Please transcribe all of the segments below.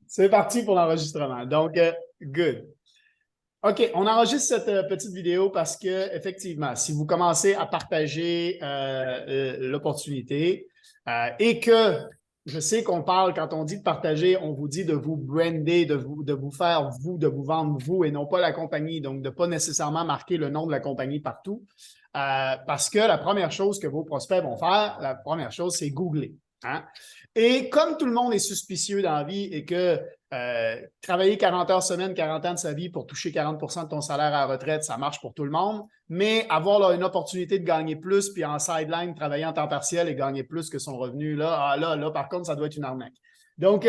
C'est parti pour l'enregistrement. Donc, good. OK, on enregistre cette petite vidéo parce que, effectivement, si vous commencez à partager l'opportunité et que je sais qu'on parle, quand on dit de partager, on vous dit de vous brander, de vous faire vous, de vous vendre vous et non pas la compagnie, donc de ne pas nécessairement marquer le nom de la compagnie partout. Parce que la première chose que vos prospects vont faire, la première chose, c'est googler. Hein? Et comme tout le monde est suspicieux dans la vie et que travailler 40 heures semaine, 40 ans de sa vie pour toucher 40 de ton salaire à la retraite, ça marche pour tout le monde, mais avoir là, une opportunité de gagner plus, puis en sideline, travailler en temps partiel et gagner plus que son revenu, là, par contre, ça doit être une arnaque. Donc,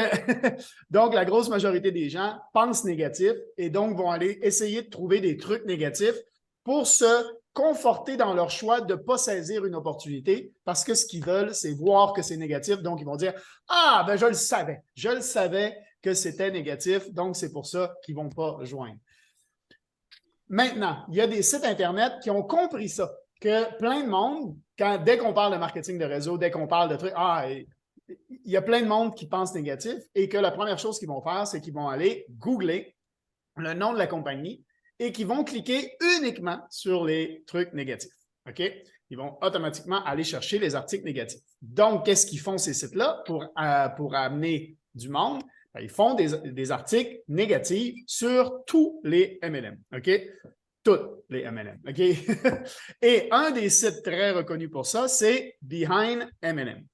donc, la grosse majorité des gens pensent négatif et donc vont aller essayer de trouver des trucs négatifs pour se conforter dans leur choix de ne pas saisir une opportunité parce que ce qu'ils veulent, c'est voir que c'est négatif. Donc, ils vont dire « Ah, ben je le savais que c'était négatif, donc c'est pour ça qu'ils ne vont pas rejoindre. » Maintenant, il y a des sites Internet qui ont compris ça, que plein de monde, dès qu'on parle de marketing de réseau, dès qu'on parle de trucs, il y a plein de monde qui pense négatif et que la première chose qu'ils vont faire, c'est qu'ils vont aller googler le nom de la compagnie et qu'ils vont cliquer uniquement sur les trucs négatifs. OK? Ils vont automatiquement aller chercher les articles négatifs. Donc, qu'est-ce qu'ils font ces sites-là pour amener du monde? Ils font des articles négatifs sur tous les MLM. OK? Tous les MLM. OK? Et un des sites très reconnus pour ça, c'est Behind MLM.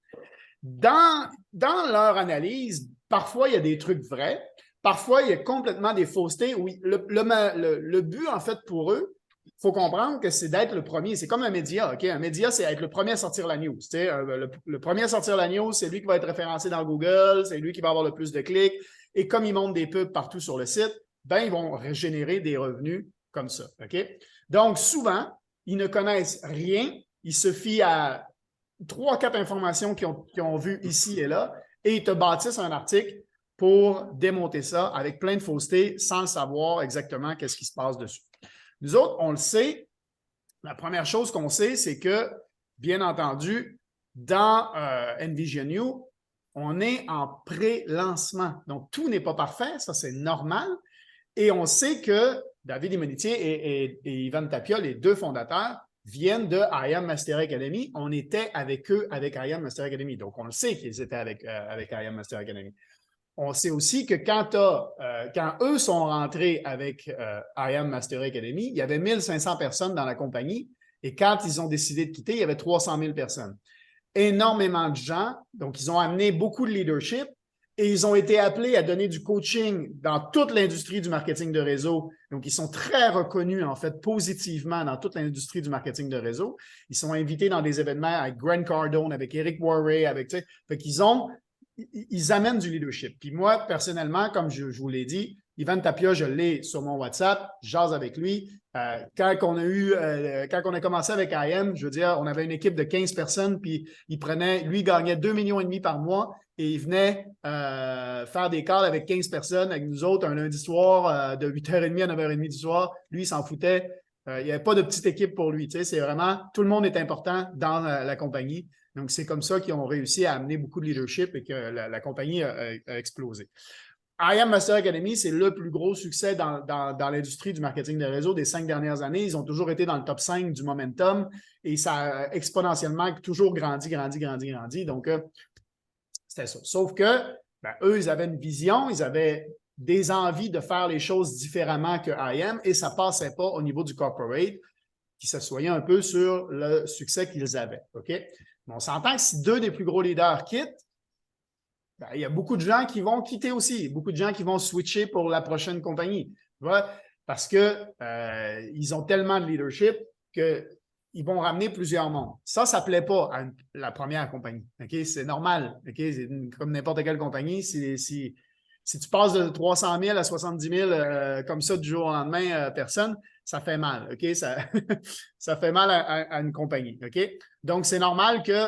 Dans leur analyse, parfois, il y a des trucs vrais. Parfois, il y a complètement des faussetés. Oui, le but, en fait, pour eux, il faut comprendre que c'est d'être le premier. C'est comme un média, OK? Un média, c'est être le premier à sortir la news. Tu sais, le premier à sortir la news, c'est lui qui va être référencé dans Google, c'est lui qui va avoir le plus de clics. Et comme ils montent des pubs partout sur le site, ben, ils vont générer des revenus comme ça, OK? Donc, souvent, ils ne connaissent rien. Ils se fient à 3-4 informations qu'ils ont vues ici et là, et ils te bâtissent un article pour démonter ça avec plein de faussetés sans savoir exactement qu'est-ce qui se passe dessus. Nous autres, on le sait, la première chose qu'on sait, c'est que, bien entendu, dans Envision You, on est en pré-lancement. Donc, tout n'est pas parfait, ça c'est normal. Et on sait que David Immonitier et Ivan Tapia, les deux fondateurs, viennent de I Am Mastery Academy. On était avec eux avec I Am Mastery Academy. Donc, on le sait qu'ils étaient avec I Am Mastery Academy. On sait aussi que quand eux sont rentrés avec I Am Mastery Academy, il y avait 1500 personnes dans la compagnie et quand ils ont décidé de quitter, il y avait 300 000 personnes. Énormément de gens, donc ils ont amené beaucoup de leadership et ils ont été appelés à donner du coaching dans toute l'industrie du marketing de réseau. Donc, ils sont très reconnus, en fait, positivement dans toute l'industrie du marketing de réseau. Ils sont invités dans des événements avec Grant Cardone, avec Eric Worre, fait qu'ils ils amènent du leadership. Puis moi, personnellement, comme je vous l'ai dit, Ivan Tapia, je l'ai sur mon WhatsApp, je jase avec lui. Quand on a commencé avec IM, je veux dire, on avait une équipe de 15 personnes, puis lui, il gagnait 2,5 millions par mois et il venait faire des calls avec 15 personnes, avec nous autres, un lundi soir, de 8h30 à 9h30 du soir. Lui, il s'en foutait. Il n'y avait pas de petite équipe pour lui. Tu sais, c'est vraiment, tout le monde est important dans la compagnie. Donc, c'est comme ça qu'ils ont réussi à amener beaucoup de leadership et que la compagnie a explosé. I Am Master Academy, c'est le plus gros succès dans l'industrie du marketing de réseau des 5 dernières années. Ils ont toujours été dans le top 5 du momentum et ça a exponentiellement toujours grandi. Donc, c'était ça. Sauf que, eux, ils avaient une vision, ils avaient des envies de faire les choses différemment que IM et ça ne passait pas au niveau du corporate qui s'assoyait un peu sur le succès qu'ils avaient. OK? Mais on s'entend que si 2 des plus gros leaders quittent, il y a beaucoup de gens qui vont quitter aussi, beaucoup de gens qui vont switcher pour la prochaine compagnie. Parce qu'ils ont tellement de leadership qu'ils vont ramener plusieurs mondes. Ça ne plaît pas à la première compagnie. Okay? C'est normal. Okay? C'est comme n'importe quelle compagnie. Si tu passes de 300 000 à 70 000 comme ça du jour au lendemain, personne, ça fait mal. Okay? Ça fait mal à une compagnie. Okay? Donc, c'est normal que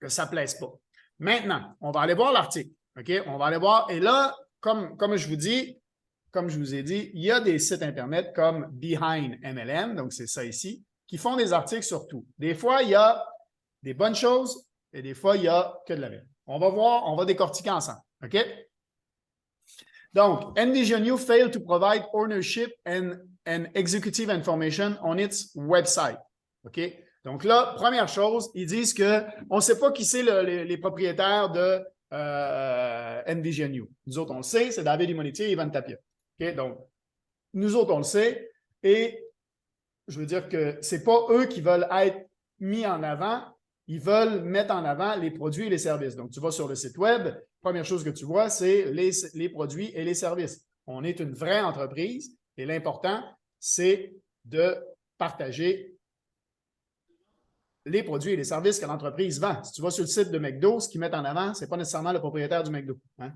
ça ne plaise pas. Maintenant, on va aller voir l'article. OK? On va aller voir. Et là, comme je vous ai dit, il y a des sites Internet comme Behind MLM, donc c'est ça ici, qui font des articles sur tout. Des fois, il y a des bonnes choses et des fois, il n'y a que de la merde. On va voir, on va décortiquer ensemble. OK? Donc, Envision failed to provide ownership and executive information on its website. OK? Donc là, première chose, ils disent qu'on ne sait pas qui c'est les propriétaires de Envision. Nous autres, on le sait, c'est David Immonetier et Ivan Tapia. OK? Donc, nous autres, on le sait. Et je veux dire que ce n'est pas eux qui veulent être mis en avant. Ils veulent mettre en avant les produits et les services. Donc, tu vas sur le site web, première chose que tu vois, c'est les produits et les services. On est une vraie entreprise et l'important, c'est de partager les produits et les services que l'entreprise vend. Si tu vas sur le site de McDo, ce qu'ils mettent en avant, ce n'est pas nécessairement le propriétaire du McDo. Hein?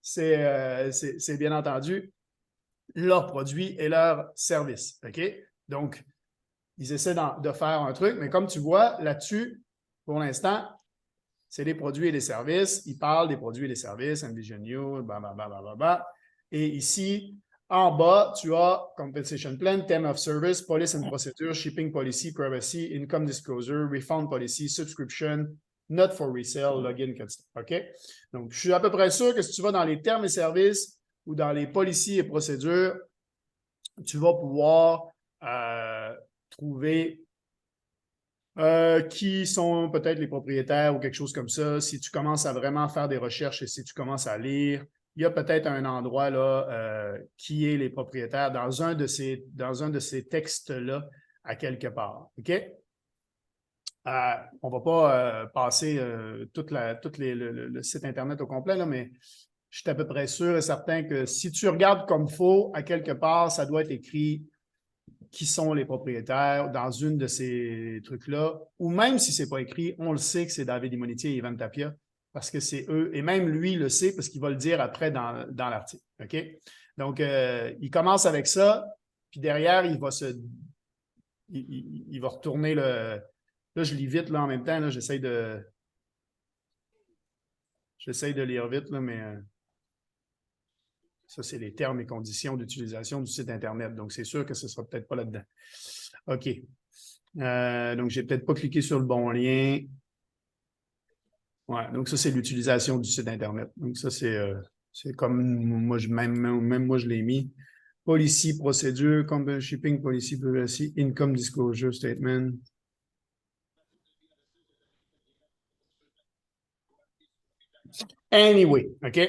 C'est bien entendu leurs produits et leurs services. OK? Donc, ils essaient de faire un truc, mais comme tu vois, là-dessus, pour l'instant, c'est les produits et les services. Ils parlent des produits et les services, Envision You, blablabla. Et ici, en bas, tu as Compensation Plan, Term of Service, Policy and Procedure, Shipping Policy, Privacy, Income Disclosure, Refund Policy, Subscription, Not for Resale, Login, etc. OK? Donc, je suis à peu près sûr que si tu vas dans les termes et services ou dans les policies et procédures, tu vas pouvoir trouver qui sont peut-être les propriétaires ou quelque chose comme ça. Si tu commences à vraiment faire des recherches et si tu commences à lire, il y a peut-être un endroit là qui est les propriétaires dans un de ces textes-là à quelque part. OK? On ne va pas passer tout le site Internet au complet, là, mais je suis à peu près sûr et certain que si tu regardes comme il faut, à quelque part, ça doit être écrit qui sont les propriétaires dans une de ces trucs-là, ou même si ce n'est pas écrit, on le sait que c'est David Immonetier et Ivan Tapia, parce que c'est eux, et même lui le sait, parce qu'il va le dire après dans l'article. OK? Donc, il commence avec ça, puis derrière, il va retourner le... Là, je lis vite là, en même temps, là, j'essaie de lire vite, là, mais... Ça, c'est les termes et conditions d'utilisation du site Internet. Donc, c'est sûr que ce ne sera peut-être pas là-dedans. OK. Donc, je n'ai peut-être pas cliqué sur le bon lien. Ouais, donc ça, c'est l'utilisation du site Internet. Donc, ça, c'est comme moi, même moi, je l'ai mis. Policy, procédure, shipping policy, privacy, income disclosure statement. Anyway, OK?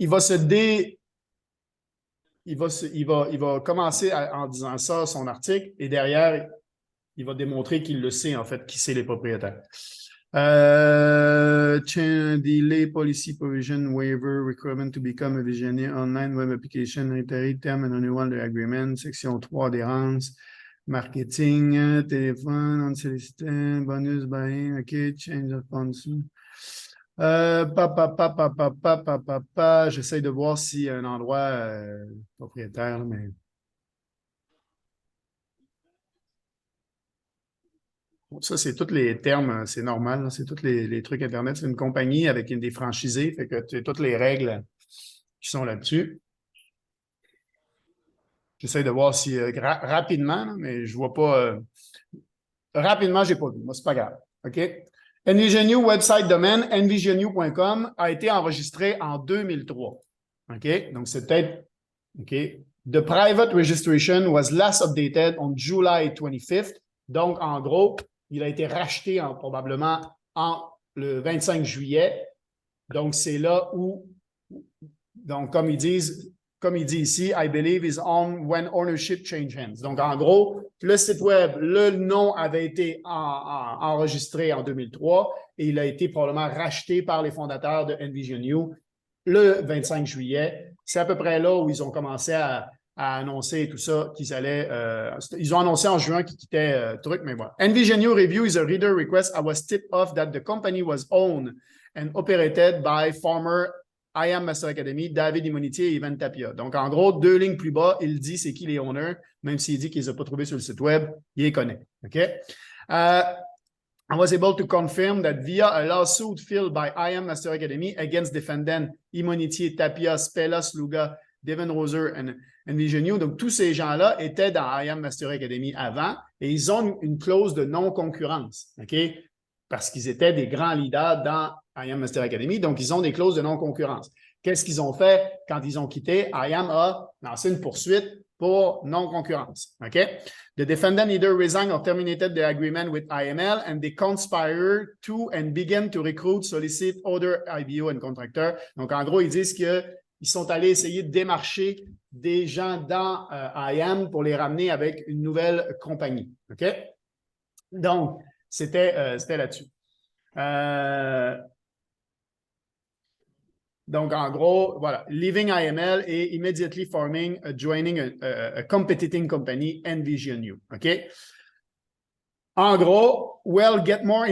Il va commencer en disant ça, son article, et derrière, il va démontrer qu'il le sait, en fait, qui c'est les propriétaires. Delay policy provision waiver requirement to become a visionnaire online web application, reiterate term and renewal agreement, section 3 adhérence, marketing, téléphone, unsolicited, bonus buying, OK, change of sponsor. J'essaie de voir s'il y a un endroit propriétaire, mais... Ça, c'est tous les termes, c'est normal, c'est tous les trucs Internet. C'est une compagnie avec des franchisés, fait que tu as toutes les règles qui sont là-dessus. J'essaie de voir si rapidement, mais je ne vois pas. Rapidement, je n'ai pas vu. Moi, c'est pas grave. OK? Envision website domaine, envisionew.com a été enregistré en 2003. OK? Donc, c'est peut-être. OK? The private registration was last updated on July 25th. Donc, en gros, il a été racheté probablement le 25 juillet. Donc, c'est là où, donc, comme il dit ici, I believe is on when ownership change hands. Donc, en gros, le site web, le nom avait été enregistré en 2003 et il a été probablement racheté par les fondateurs de Envision le 25 juillet. C'est à peu près là où ils ont commencé à annoncer tout ça, qu'ils allaient... ils ont annoncé en juin qu'ils quittaient truc, mais voilà. Envision review is a reader request. I was tipped off that the company was owned and operated by former IAM Master Academy, David Immonetier et Ivan Tapia. Donc, en gros, 2 lignes plus bas, il dit c'est qui les owners, même s'il dit qu'il ne les a pas trouvés sur le site web, il les connaît. OK? I was able to confirm that via a lawsuit filed by IAM Master Academy against defendant Immonetier, Tapia, Spella, Sluga, Devin Roser and Envision. Donc, tous ces gens-là étaient dans IAM Master Academy avant et ils ont une clause de non-concurrence. OK? parce qu'ils étaient des grands leaders dans IAM Master Academy, donc ils ont des clauses de non-concurrence. Qu'est-ce qu'ils ont fait quand ils ont quitté? IAM a lancé une poursuite pour non-concurrence. OK? The defendant either resigned or terminated the agreement with IML and they conspired to and began to recruit, solicit other IBO and contractors. Donc, en gros, ils disent qu'ils sont allés essayer de démarcher des gens dans IAM pour les ramener avec une nouvelle compagnie. OK? Donc, c'était là-dessus. Donc, en gros, voilà, leaving IML et immediately joining a competing company, Envision You. OK? En gros, we will get more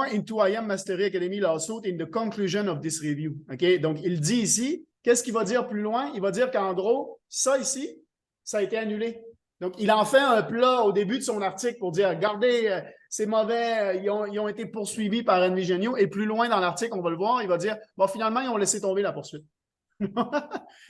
into IAM Mastery Academy lawsuit in the conclusion of this review. OK? Donc, il dit ici, qu'est-ce qu'il va dire plus loin? Il va dire qu'en gros, ça ici, ça a été annulé. Donc, il en fait un plat au début de son article pour dire, regardez, c'est mauvais, ils ont été poursuivis par Envision You. Et plus loin dans l'article, on va le voir, il va dire, bon, finalement, ils ont laissé tomber la poursuite.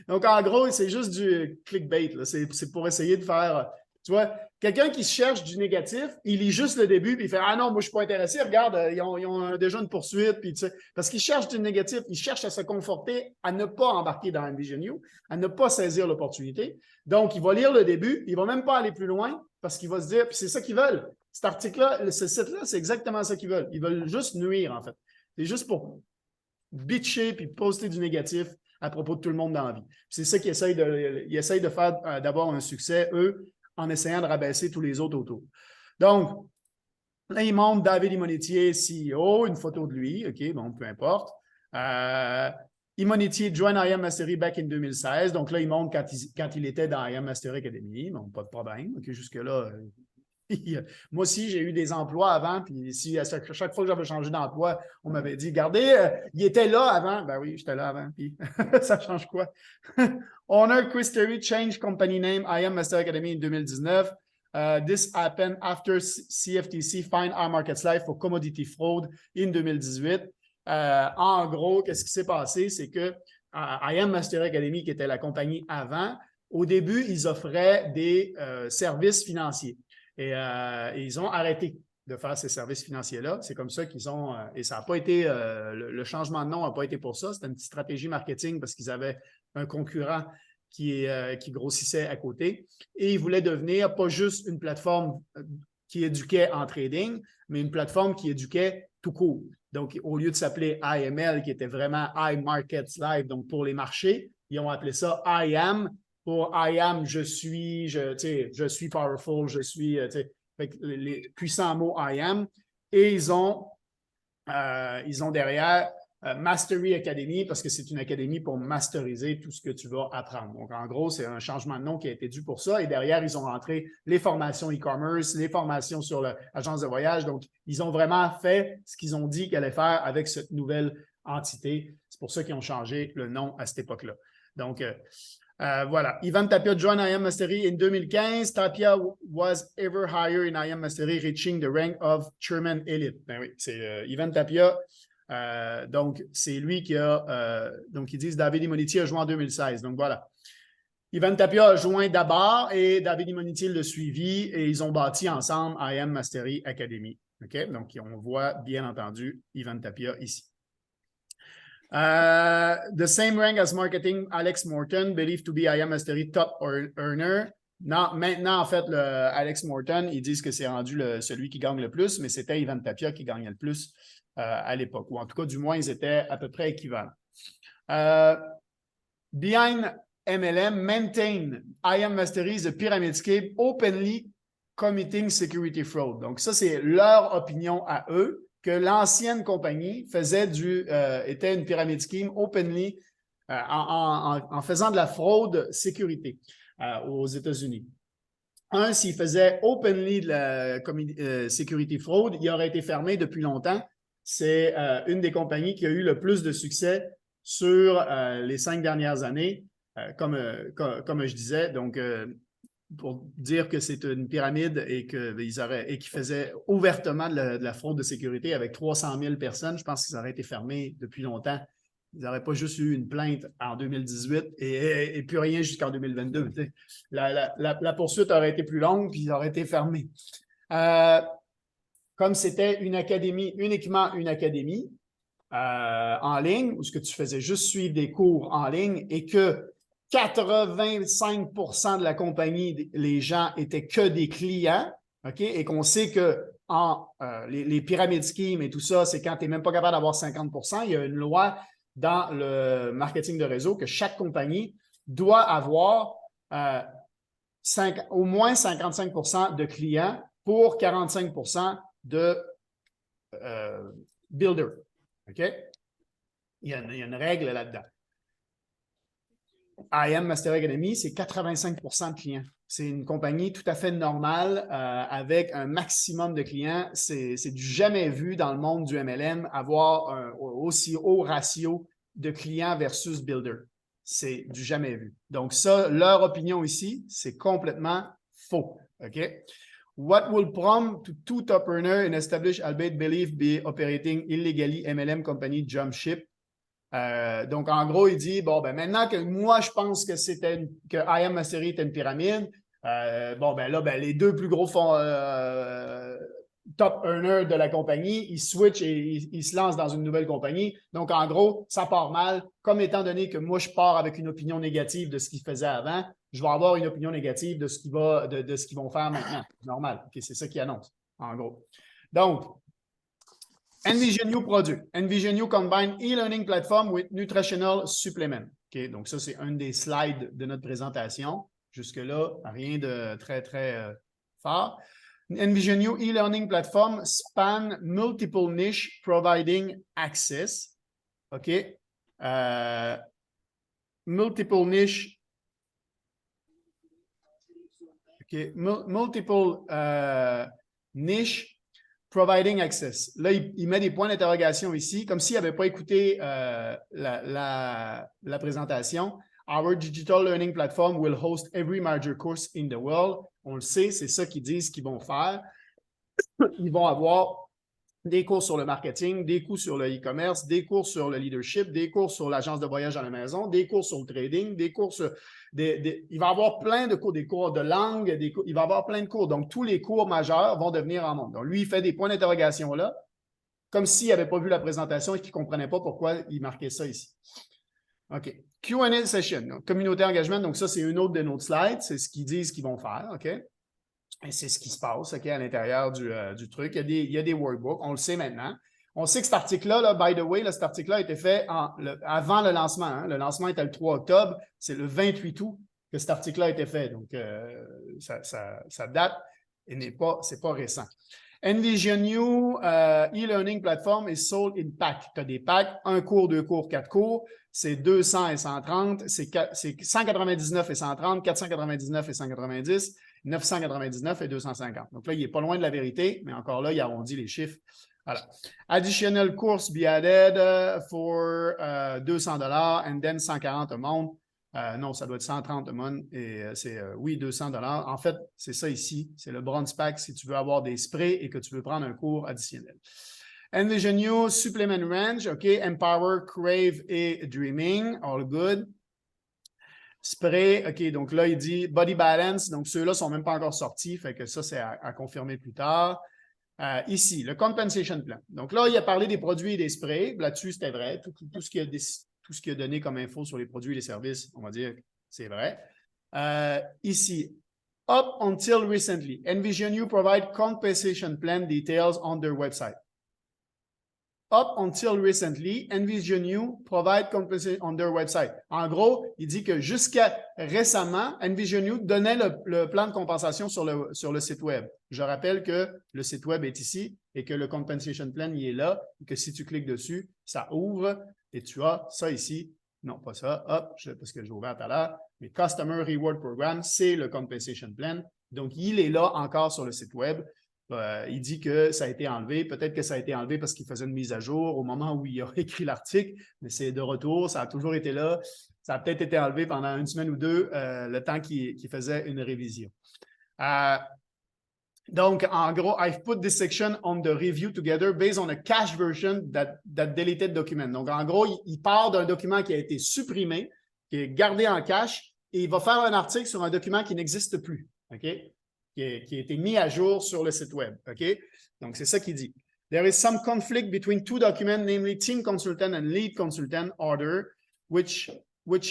Donc, en gros, c'est juste du clickbait. C'est pour essayer de faire, tu vois, quelqu'un qui cherche du négatif, il lit juste le début, puis il fait, ah non, moi, je ne suis pas intéressé, regarde, ils ont déjà une poursuite, puis tu sais, parce qu'il cherche du négatif, il cherche à se conforter, à ne pas embarquer dans Envision You, à ne pas saisir l'opportunité. Donc, il va lire le début, il ne va même pas aller plus loin, parce qu'il va se dire, puis c'est ça qu'ils veulent. Cet article-là, ce site-là, c'est exactement ça qu'ils veulent. Ils veulent juste nuire, en fait. C'est juste pour bitcher puis poster du négatif à propos de tout le monde dans la vie. C'est ça qu'ils essayent de faire, d'avoir un succès, eux, en essayant de rabaisser tous les autres autour. Donc, là, ils montrent David Immonetier, CEO, une photo de lui, OK, bon, peu importe. Immonetier join IAM Mastery back in 2016. Donc là, ils montrent quand il était dans IAM Mastery Academy. Bon, pas de problème. OK, jusque-là, moi aussi, j'ai eu des emplois avant, puis si à chaque fois que j'avais changé d'emploi, on m'avait dit, regardez, il était là avant. Ben oui, j'étais là avant, puis ça change quoi? Honor Quistery change company name IAM Master Academy in 2019. This happened after CFTC fined iMarkets Live for commodity fraud in 2018. En gros, qu'est-ce qui s'est passé? C'est que IAM Master Academy, qui était la compagnie avant, au début, ils offraient des services financiers. Et ils ont arrêté de faire ces services financiers-là. C'est comme ça qu'ils ont... et ça n'a pas été... le changement de nom n'a pas été pour ça. C'était une petite stratégie marketing parce qu'ils avaient un concurrent qui grossissait à côté. Et ils voulaient devenir pas juste une plateforme qui éduquait en trading, mais une plateforme qui éduquait tout court. Donc, au lieu de s'appeler IML, qui était vraiment iMarkets Live, donc pour les marchés, ils ont appelé ça IAM. Pour IAM, je suis powerful, je suis les puissants mots IAM. Et ils ont derrière Mastery Academy parce que c'est une académie pour masteriser tout ce que tu vas apprendre. Donc, en gros, c'est un changement de nom qui a été dû pour ça. Et derrière, ils ont rentré les formations e-commerce, les formations sur l'agence de voyage. Donc, ils ont vraiment fait ce qu'ils ont dit qu'ils allaient faire avec cette nouvelle entité. C'est pour ça qu'ils ont changé le nom à cette époque-là. Donc, voilà. Ivan Tapia joined IAM Mastery in 2015. Tapia was ever higher in IAM Mastery, reaching the rank of Chairman Elite. Ben oui, c'est Ivan Tapia. Donc, c'est lui qui a... donc, ils disent David Immonetier a joué en 2016. Donc, voilà. Ivan Tapia a joint d'abord et David Immonetier l'a suivi et ils ont bâti ensemble IAM Mastery Academy. OK? Donc, on voit, bien entendu, Ivan Tapia ici. The same rank as marketing, Alex Morton, believed to be IAM Mastery top earner. Non, maintenant, en fait, Alex Morton, ils disent que c'est rendu celui qui gagne le plus, mais c'était Ivan Tapia qui gagnait le plus à l'époque. Ou en tout cas, du moins, ils étaient à peu près équivalents. Behind MLM, maintain IAM Mastery is a pyramid scheme openly committing security fraud. Donc, ça, c'est leur opinion à eux, que l'ancienne compagnie était une pyramid scheme openly en faisant de la fraude sécurité aux États-Unis. S'il faisait openly de la security fraud, il aurait été fermé depuis longtemps. C'est une des compagnies qui a eu le plus de succès sur les 5 dernières années, comme je disais. Donc, pour dire que c'est une pyramide et qu'ils faisaient ouvertement de la fraude de sécurité avec 300 000 personnes, je pense qu'ils auraient été fermés depuis longtemps. Ils n'auraient pas juste eu une plainte en 2018 et plus rien jusqu'en 2022. La poursuite aurait été plus longue puis ils auraient été fermés. comme c'était une académie, uniquement une académie en ligne, où ce que tu faisais juste suivre des cours en ligne et que 85% de la compagnie, les gens étaient que des clients, OK? Et qu'on sait que les pyramides schemes et tout ça, c'est quand tu n'es même pas capable d'avoir 50%. Il y a une loi dans le marketing de réseau que chaque compagnie doit avoir au moins 55% de clients pour 45% de builders. OK? Il y a une règle là-dedans. IM Master Academy, c'est 85% de clients. C'est une compagnie tout à fait normale avec un maximum de clients. C'est du jamais vu dans le monde du MLM avoir un aussi haut ratio de clients versus builder. C'est du jamais vu. Donc ça, leur opinion ici, c'est complètement faux. OK? What will prompt to two top earners and establish albeit believe be operating illegally MLM company jump ship? Donc, en gros, il dit, bon, ben maintenant que moi, je pense que IM Mastery était une pyramide, bon, ben là, ben, les deux plus gros top earners de la compagnie, ils switchent et ils se lancent dans une nouvelle compagnie. Donc, en gros, ça part mal. Comme étant donné que moi, je pars avec une opinion négative de ce qu'ils faisaient avant, je vais avoir une opinion négative de ce qu'ils vont faire maintenant. Normal. Okay, c'est ça qu'ils annoncent, en gros. Donc, Envision You produit. Envision You combine e-learning platform with nutritional supplement. OK, donc ça, c'est un des slides de notre présentation. Jusque-là, rien de très, très fort. Envision You e-learning platform span multiple niche providing access. OK. Multiple niche. OK. Multiple niche providing access. Là, il met des points d'interrogation ici, comme s'il n'avait pas écouté la présentation. Our digital learning platform will host every major course in the world. On le sait, c'est ça qu'ils disent qu'ils vont faire. Ils vont avoir des cours sur le marketing, des cours sur le e-commerce, des cours sur le leadership, des cours sur l'agence de voyage à la maison, des cours sur le trading, des cours sur... il va y avoir plein de cours, des cours de langue, il va y avoir plein de cours. Donc, tous les cours majeurs vont devenir en monde. Donc, lui, il fait des points d'interrogation là, comme s'il n'avait pas vu la présentation et qu'il ne comprenait pas pourquoi il marquait ça ici. OK. Q&A session, donc, communauté engagement. Donc, ça, c'est une autre de nos slides. C'est ce qu'ils disent qu'ils vont faire. OK? Et c'est ce qui se passe, OK, à l'intérieur du truc. Il y a des workbooks, on le sait maintenant. On sait que cet article-là, là, by the way, là, cet article-là a été fait avant le lancement. Hein. Le lancement était le 3 octobre. C'est le 28 août que cet article-là a été fait. Donc, ça date et c'est pas récent. Envision You e-learning platform is sold in pack. Tu as des packs, 1 cours, 2 cours, 4 cours. C'est 200 et 130. C'est 199 et 130, 499 et 190. 999 et 250. Donc là, il n'est pas loin de la vérité, mais encore là, il arrondit les chiffres. Voilà. Additional course be added for $200 and then 140 a month. Non, ça doit être 130 a month et c'est, oui, $200. En fait, c'est ça ici. C'est le bronze pack si tu veux avoir des sprays et que tu veux prendre un cours additionnel. Envision You, Supplement Range, OK, Empower, Crave et Dreaming, all good. Spray, OK, donc là, il dit Body Balance, donc ceux-là ne sont même pas encore sortis, fait que ça, c'est à confirmer plus tard. Ici, le Compensation Plan. Donc là, il a parlé des produits et des sprays. Là-dessus, c'était vrai. Tout ce qu'il a donné comme info sur les produits et les services, on va dire, c'est vrai. Ici, Up until recently, Envision You provide compensation plan details on their website. Up until recently, Envision You provide compensation on their website. En gros, il dit que jusqu'à récemment, Envision You donnait le plan de compensation sur le site web. Je rappelle que le site web est ici et que le compensation plan il est là et que si tu cliques dessus, ça ouvre et tu as ça ici. Non, pas ça. Hop, parce que j'ai ouvert tout à l'heure. Mais Customer Reward Program, c'est le compensation plan. Donc, il est là encore sur le site web. Il dit que ça a été enlevé. Peut-être que ça a été enlevé parce qu'il faisait une mise à jour au moment où il a écrit l'article, mais c'est de retour. Ça a toujours été là. Ça a peut-être été enlevé pendant une semaine ou deux, le temps qu'il faisait une révision. Donc, en gros, I've put this section on the review together based on a cache version that deleted document. Donc, en gros, il part d'un document qui a été supprimé, qui est gardé en cache, et il va faire un article sur un document qui n'existe plus. OK? qui a été mis à jour sur le site web. OK? Donc, c'est ça qu'il dit. There is some conflict between two documents, namely team consultant and lead consultant order, which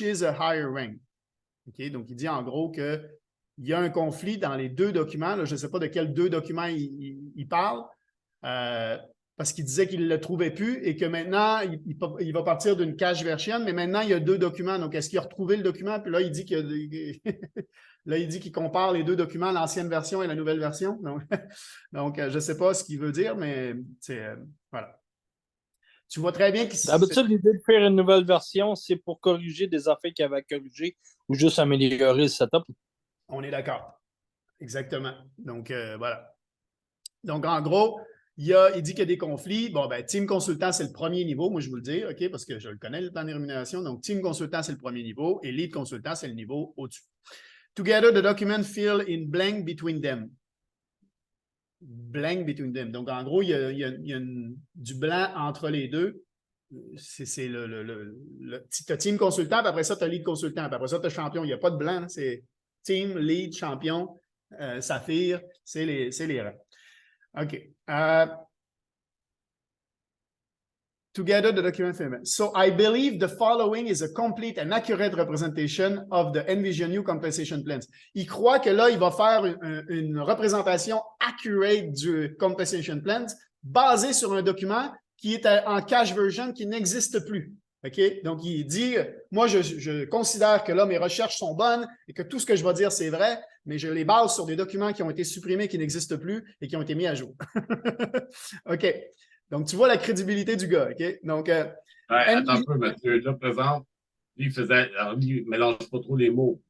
is a higher rank. OK? Donc, il dit en gros qu'il y a un conflit dans les deux documents. Là, je ne sais pas de quels deux documents il parle, parce qu'il disait qu'il ne le trouvait plus et que maintenant, il va partir d'une cache version, mais maintenant, il y a deux documents. Donc, est-ce qu'il a retrouvé le document? Puis là, il dit qu'il compare les deux documents, l'ancienne version et la nouvelle version. Donc je ne sais pas ce qu'il veut dire, mais c'est voilà. Tu vois très bien qu'il... D'habitude, l'idée de faire une nouvelle version, c'est pour corriger des affaires qu'il y avait à corriger ou juste améliorer le setup. On est d'accord. Exactement. Donc, voilà. Donc, en gros, il dit qu'il y a des conflits. Bon, ben, Team Consultant, c'est le premier niveau, moi, je vous le dis, OK, parce que je le connais, le plan de rémunération. Donc, Team Consultant, c'est le premier niveau et Lead Consultant, c'est le niveau au-dessus. Together, the document fill in blank between them. Blank between them. Donc, en gros, il y a du blanc entre les deux. C'est tu as Team Consultant, puis après ça, tu as Lead Consultant, puis après ça, tu as Champion. Il n'y a pas de blanc, c'est Team, Lead, Champion, Saphir, c'est les rangs. OK. Together, the document fill. So, I believe the following is a complete and accurate representation of the Envision compensation plans. Il croit que là, il va faire une représentation accurate du compensation plans basée sur un document qui est en cache version qui n'existe plus. OK? Donc, il dit, moi, je considère que là, mes recherches sont bonnes et que tout ce que je vais dire, c'est vrai, mais je les base sur des documents qui ont été supprimés, qui n'existent plus et qui ont été mis à jour. OK. Donc, tu vois la crédibilité du gars, OK? Donc, attends un peu, Mathieu. Là, présent, il ne mélange pas trop les mots.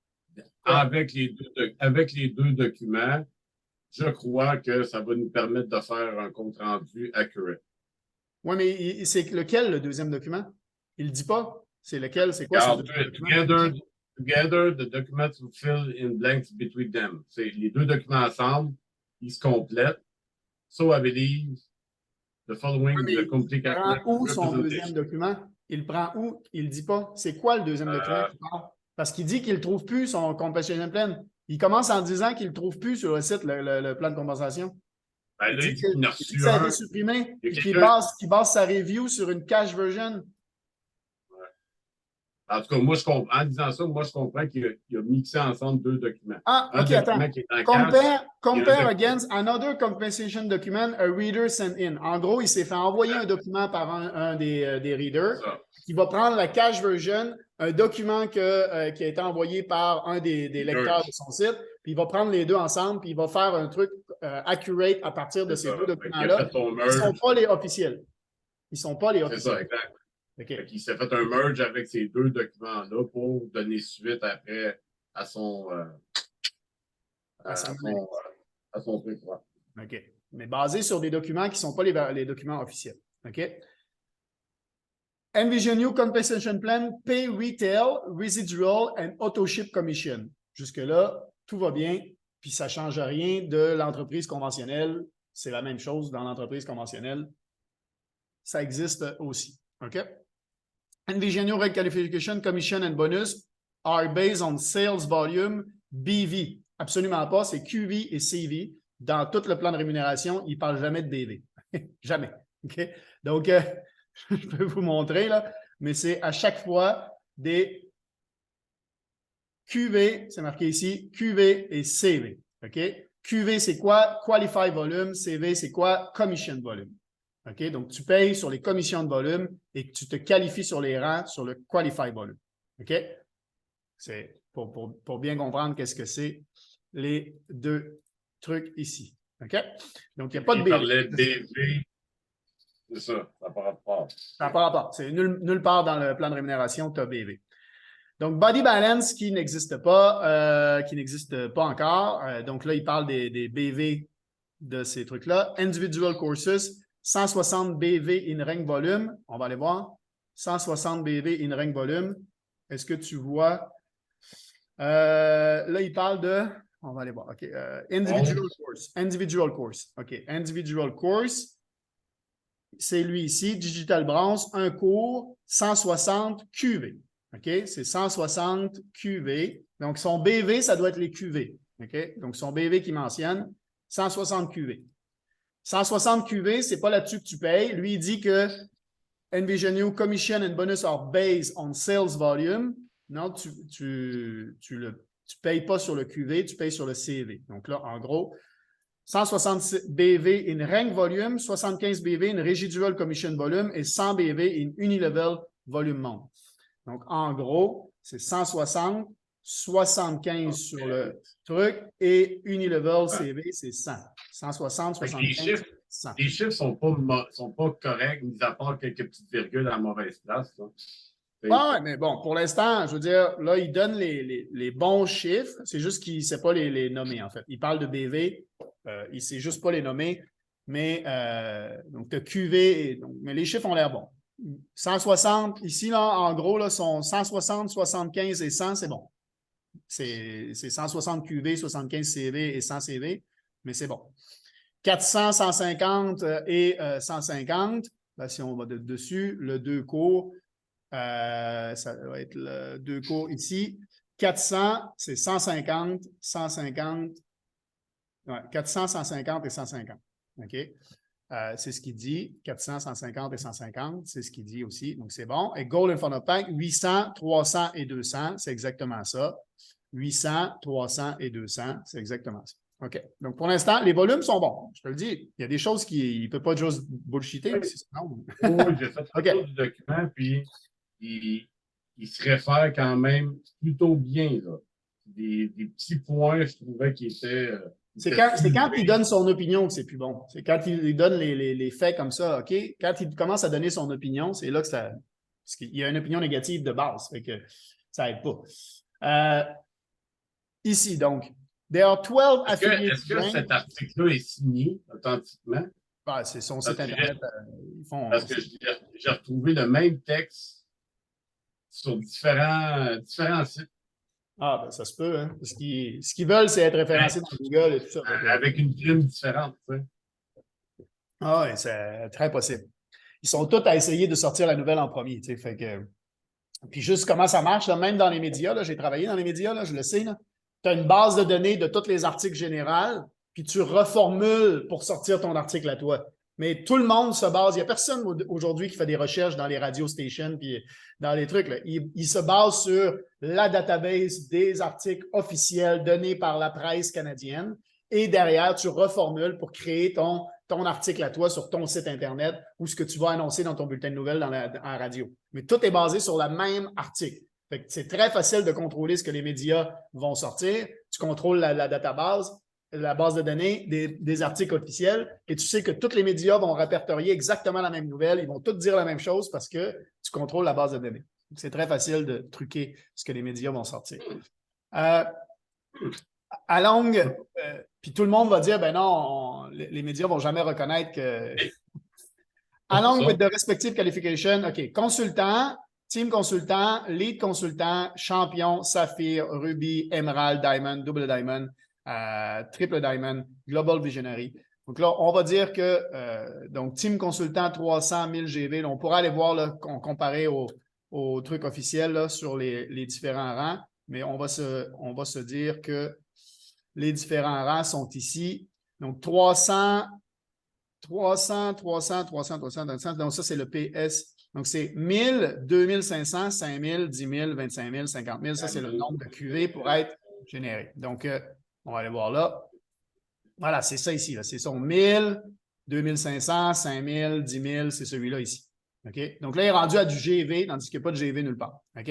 Avec les deux documents, je crois que ça va nous permettre de faire un compte-rendu accurate. Oui, mais c'est lequel, le deuxième document? Il ne le dit pas. C'est lequel? C'est quoi? Together, the documents will fill in blanks between them. C'est les deux documents ensemble, ils se complètent. So, I believe the following is a complete il prend où son deuxième document? Il prend où? Il ne dit pas. C'est quoi le deuxième document qu'il parle? Parce qu'il dit qu'il ne trouve plus son compensation plan. Il commence en disant qu'il ne trouve plus sur le site le plan de compensation. Ben là, il dit qu'il a reçu ça a été supprimé et qu'il base sa review sur une cache version. En tout cas, en disant ça, moi, je comprends qu'il a mixé ensemble deux documents. Ah, OK, attends. Compare against another compensation document a reader sent in. En gros, il s'est fait envoyer un document par un des readers qui va prendre la cache version, un document qui a été envoyé par un des lecteurs de son site, puis il va prendre les deux ensemble, puis il va faire un truc accurate à partir de ces deux documents-là. Ils ne sont pas les officiels. Ils ne sont pas les officiels. C'est ça, exact. Okay. Il s'est fait un merge avec ces deux documents-là pour donner suite après à son truc. OK. Mais basé sur des documents qui ne sont pas les documents officiels. OK? Envision New Compensation Plan, Pay Retail, Residual and Auto Ship Commission. Jusque-là, tout va bien, puis ça ne change rien de l'entreprise conventionnelle. C'est la même chose dans l'entreprise conventionnelle. Ça existe aussi. OK? Envision New Reg Qualification, Commission and Bonus are based on sales volume BV. Absolument pas, c'est QV et CV. Dans tout le plan de rémunération, il ne parle jamais de BV. Jamais. Okay? Donc, je peux vous montrer, là, mais c'est à chaque fois des QV, c'est marqué ici, QV et CV. Okay? QV, c'est quoi? Qualified Volume. CV, c'est quoi? Commission Volume. Okay? Donc, tu payes sur les commissions de volume et tu te qualifies sur les rangs sur le Qualified Volume. OK? C'est pour bien comprendre qu'est-ce que c'est les deux trucs ici. OK? Donc, il n'y a pas de BV. Il parlait de BV. C'est ça, ça n'a pas rapport. Ça n'a pas rapport. C'est nulle part dans le plan de rémunération, tu as BV. Donc, Body Balance qui n'existe pas encore. Donc là, il parle des BV de ces trucs-là. Individual Courses. 160 BV in rank volume. On va aller voir. 160 BV in rank volume. Est-ce que tu vois? Là, il parle de... On va aller voir. OK. Individual course. Individual course. OK. Individual course. C'est lui ici. Digital Bronze. Un cours. 160 QV. OK. C'est 160 QV. Donc, son BV, ça doit être les QV. OK? Donc, son BV qu'il mentionne, 160 QV. 160 QV, ce n'est pas là-dessus que tu payes. Lui, il dit que Envision commission and bonus are based on sales volume. Non, tu payes pas sur le QV, tu payes sur le CV. Donc là, en gros, 160 BV in rank volume, 75 BV in residual commission volume et 100 BV in unilevel volume month. Donc, en gros, c'est 160, 75 sur le truc et unilevel CV, c'est 100. 160, 75, 100. Les chiffres sont pas corrects, mis à part quelques petites virgules à la mauvaise place. Oui, mais bon, pour l'instant, je veux dire, là, il donne les bons chiffres. C'est juste qu'il ne sait pas les nommer, en fait. Il parle de BV, il ne sait juste pas les nommer. Mais, donc, de QV, mais les chiffres ont l'air bons. 160, ici, là, en gros, là, sont 160, 75 et 100, c'est bon. C'est 160 QV, 75 CV et 100 CV, mais c'est bon. 400, 150 et 150, là, si on va dessus, le 2 cours, ça va être le 2 cours ici. 400, c'est 150, 150, ouais, 400, 150 et 150. OK? C'est ce qu'il dit. 400, 150 et 150, c'est ce qu'il dit aussi. Donc, c'est bon. Et Gold in front of Bank, 800, 300 et 200, c'est exactement ça. 800, 300 et 200, c'est exactement ça. OK. Donc, pour l'instant, les volumes sont bons. Je te le dis, il y a des choses qu'il ne peut pas juste bullshiter. Oui, j'ai fait le tour du document, puis il se réfère quand même plutôt bien. Là. Des petits points, je trouvais qu'ils étaient... c'est quand il donne son opinion que c'est plus bon. C'est quand il donne les faits comme ça, OK? Quand il commence à donner son opinion, c'est là que ça... Parce qu'il y a une opinion négative de base, fait que ça n'aide pas. Ici, donc, there are 12 affiliates. Est-ce que cet article-là est signé authentiquement? Ah, c'est son site Internet. Parce que j'ai retrouvé le même texte sur différents sites. Ah, ben ça se peut, hein? Parce ce qu'ils veulent, c'est être référencé dans Google et tout ça. Avec une plume différente, tu sais. Ah oui, c'est très possible. Ils sont tous à essayer de sortir la nouvelle en premier, tu sais, fait que... Puis juste comment ça marche, là, même dans les médias, là, j'ai travaillé dans les médias, là, je le sais, tu as une base de données de tous les articles généraux, puis tu reformules pour sortir ton article à toi. Mais tout le monde se base, il n'y a personne aujourd'hui qui fait des recherches dans les radio stations puis dans les trucs. Là. Il se base sur la database des articles officiels donnés par la presse canadienne et derrière, tu reformules pour créer ton article à toi sur ton site Internet ou ce que tu vas annoncer dans ton bulletin de nouvelles en radio. Mais tout est basé sur le même article. C'est très facile de contrôler ce que les médias vont sortir. Tu contrôles la database, la base de données des articles officiels et tu sais que tous les médias vont répertorier exactement la même nouvelle. Ils vont tous dire la même chose parce que tu contrôles la base de données. C'est très facile de truquer ce que les médias vont sortir. À longue, puis tout le monde va dire, ben non, les médias ne vont jamais reconnaître que... Along with the respective qualification, OK, consultant, team consultant, lead consultant, champion, saphir, ruby, emerald, diamond, double diamond, triple diamond, global visionary. Donc là, on va dire que, donc, team consultant 300 000 GV, là, on pourra aller voir, là, comparer au truc officiel là, sur les différents rangs, mais on va se dire que les différents rangs sont ici. Donc, 300, 300, 300, 300, 300, 300. Donc, ça, c'est le PS. Donc, c'est 1000, 2500, 5000, 10 000, 25 000, 50 000. Ça, c'est le nombre de QV pour être généré. Donc, on va aller voir là. Voilà, c'est ça ici. C'est son 1000, 2500, 5000, 10 000. C'est celui-là ici. OK? Donc, là, il est rendu à du GV, tandis qu'il n'y a pas de GV nulle part. OK?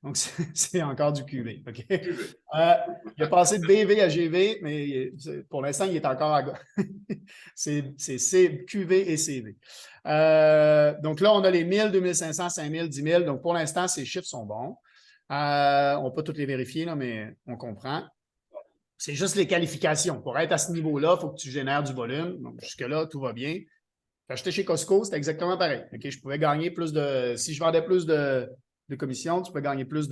Donc, c'est encore du QV. OK? Il a passé de BV à GV, mais pour l'instant, il est encore à... c'est QV et CV. Donc là, on a les 1000, 2500, 5000, 10 000. Donc, pour l'instant, ces chiffres sont bons. On ne peut pas toutes les vérifier, là, mais on comprend. C'est juste les qualifications. Pour être à ce niveau-là, il faut que tu génères du volume. Donc, jusque-là, tout va bien. Quand j'étais chez Costco, c'était exactement pareil. Okay? Je pouvais gagner plus de... Si je vendais plus de commission, tu peux gagner plus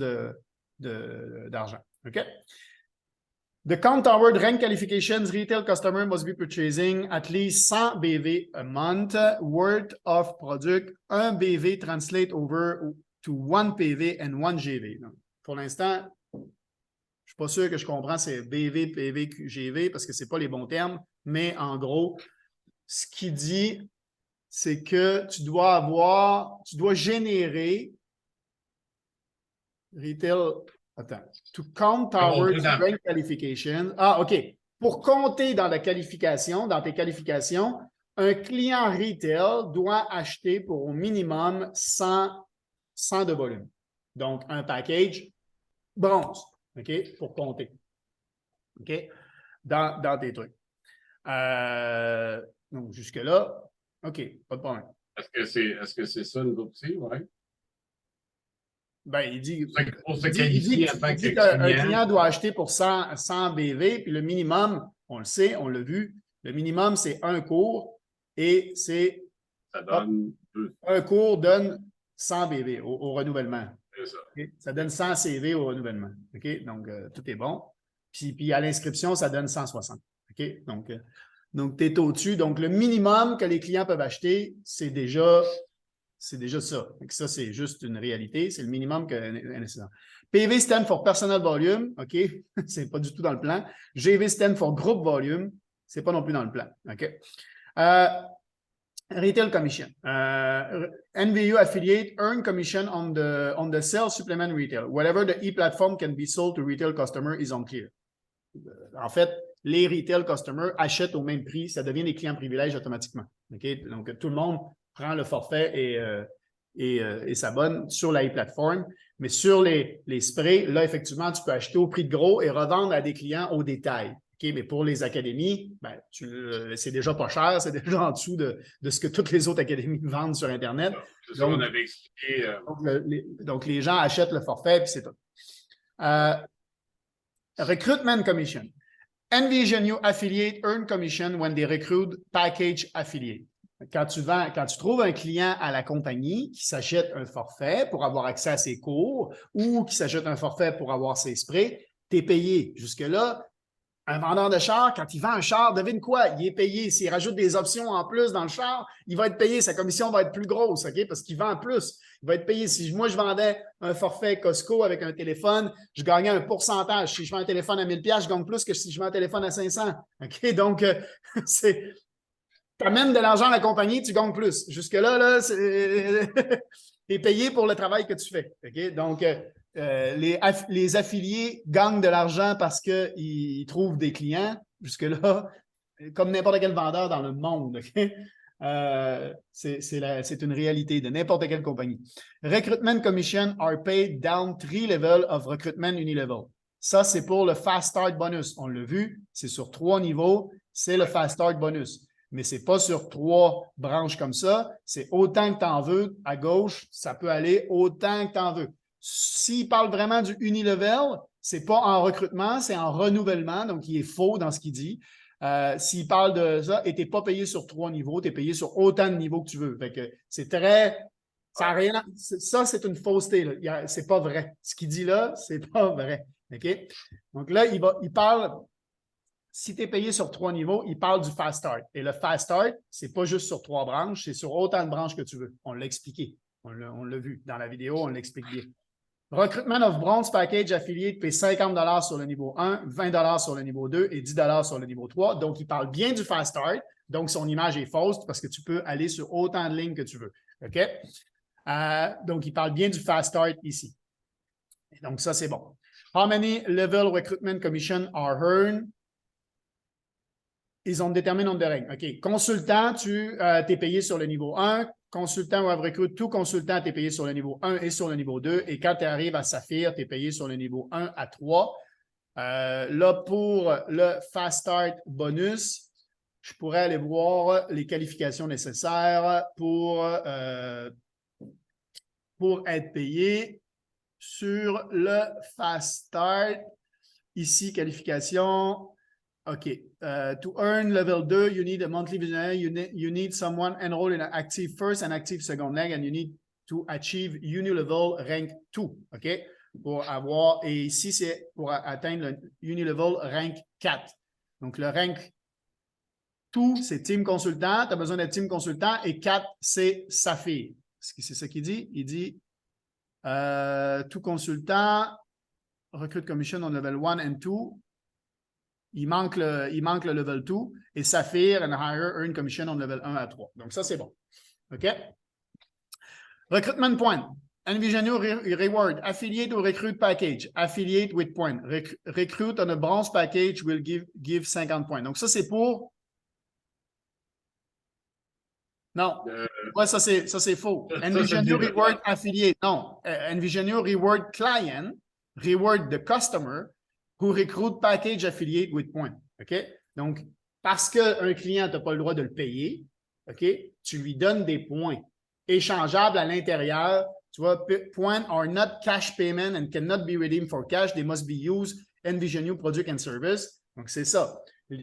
d'argent. OK? The count toward rank qualifications, retail customer must be purchasing at least 100 BV a month worth of product. 1 BV translate over to 1 PV and 1 GV. Donc, pour l'instant, suis pas sûr que je comprends c'est BV, PV, QGV parce que ce n'est pas les bons termes, mais en gros, ce qu'il dit, c'est que tu dois générer retail, attends, to count towards rank qualification. Ah, OK. Pour compter dans la qualification, dans tes qualifications, un client retail doit acheter pour au minimum 100 de volume. Donc, un package bronze, OK, pour compter. OK, dans tes trucs. Donc, jusque-là, OK, pas de problème. Est-ce que c'est ça, nous autres aussi? Oui. Ben, il dit pour se qualifier en tant que qu'un client doit acheter pour 100 BV, puis le minimum, on le sait, on l'a vu, le minimum, c'est un cours et c'est. Ça donne un cours donne 100 BV au renouvellement. C'est ça. Okay? Ça donne 100 CV au renouvellement. OK? Donc, tout est bon. Puis à l'inscription, ça donne 160. OK? Donc tu es au-dessus. Donc, le minimum que les clients peuvent acheter, c'est déjà ça. Donc, ça, c'est juste une réalité. C'est le minimum que nécessaire. PV stand for personal volume. OK? C'est pas du tout dans le plan. GV stand for group volume. C'est pas non plus dans le plan. OK? Retail commission. NVU affiliate earn commission on the sales supplement retail. Whatever the e-platform can be sold to retail customer is unclear. En fait, les retail customers achètent au même prix. Ça devient des clients privilèges automatiquement. Okay? Donc, tout le monde prend le forfait et s'abonne sur la e-platform. Mais sur les sprays, là, effectivement, tu peux acheter au prix de gros et revendre à des clients au détail. Okay, mais pour les académies, ben, c'est déjà pas cher, c'est déjà en dessous de ce que toutes les autres académies vendent sur Internet. C'est ça qu'on avait expliqué. Donc, les gens achètent le forfait, puis c'est tout. Recruitment commission. Envision You affiliate earn commission when they recruit package affiliate. Quand tu trouves un client à la compagnie qui s'achète un forfait pour avoir accès à ses cours ou qui s'achète un forfait pour avoir ses sprays, tu es payé. Jusque-là, un vendeur de char, quand il vend un char, devine quoi? Il est payé. S'il rajoute des options en plus dans le char, il va être payé. Sa commission va être plus grosse, OK? Parce qu'il vend plus. Il va être payé. Si moi, je vendais un forfait Costco avec un téléphone, je gagnais un pourcentage. Si je vends un téléphone à 1000 $, je gagne plus que si je vends un téléphone à 500. OK? Donc, tu amènes de l'argent à la compagnie, tu gagnes plus. Jusque-là, tu es payé pour le travail que tu fais. OK? Donc, les affiliés gagnent de l'argent parce qu'ils trouvent des clients. Jusque-là, comme n'importe quel vendeur dans le monde. Okay? C'est une réalité de n'importe quelle compagnie. Recruitment commission are paid down 3 levels of recruitment unilevel. Ça, c'est pour le Fast Start bonus. On l'a vu, c'est sur 3 niveaux. C'est le Fast Start bonus. Mais ce n'est pas sur 3 branches comme ça. C'est autant que tu en veux à gauche, ça peut aller autant que tu en veux. S'il parle vraiment du unilevel, ce n'est pas en recrutement, c'est en renouvellement, donc il est faux dans ce qu'il dit. S'il parle de ça, et tu n'es pas payé sur 3 niveaux, tu es payé sur autant de niveaux que tu veux. Fait que c'est très. Ça, rien, ça, c'est une fausseté. C'est pas vrai. Ce qu'il dit là, c'est pas vrai. OK? Donc là, il parle. Si tu es payé sur 3 niveaux, il parle du Fast Start. Et le Fast Start, ce n'est pas juste sur 3 branches, c'est sur autant de branches que tu veux. On l'a expliqué. On l'a vu dans la vidéo, on l'explique bien. Recruitment of Bronze Package affilié, tu payes 50 $ sur le niveau 1, 20 $ sur le niveau 2 et 10 $ sur le niveau 3. Donc, il parle bien du Fast Start. Donc, son image est fausse parce que tu peux aller sur autant de lignes que tu veux. OK? Donc, il parle bien du Fast Start ici. Et donc, ça, c'est bon. How many level recruitment commission are earned? Ils ont déterminé nombre de règles. OK. Consultant, tu es payé sur le niveau 1. Consultant web recruit, tout consultant, tu es payé sur le niveau 1 et sur le niveau 2. Et quand tu arrives à Saphir, tu es payé sur le niveau 1 à 3. Là, pour le Fast Start bonus, je pourrais aller voir les qualifications nécessaires pour être payé sur le Fast Start. Ici, qualification. OK. To earn level 2, you need a monthly visionary. You need someone enrolled in an active first and active second leg, and you need to achieve unilevel rank 2. OK? Pour avoir, et ici, c'est pour atteindre le unilevel rank 4. Donc, le rank 2, c'est team consultant. Tu as besoin d'être team consultant. Et 4, c'est Saphir. Est-ce que c'est ça qu'il dit? Il dit tout consultant. recrute commission on level 1 and 2. Il manque le level 2. Et Saphir and hire earn commission on level 1 à 3. Donc, ça, c'est bon. OK? Recruitment point. Envision New reward. Affiliate or recruit package. Affiliate with point. Recruit on a bronze package will give 50 points. Donc, ça, c'est pour... Non. Ouais, ça, c'est faux. Envision New reward affiliate. Non. Envision New reward client. Reward the customer who recruit package affiliate with point. OK? Donc, parce qu'un client n'a pas le droit de le payer, OK? Tu lui donnes des points échangeables à l'intérieur. Tu vois, points are not cash payment and cannot be redeemed for cash. They must be used Envision New product and service. Donc, c'est ça.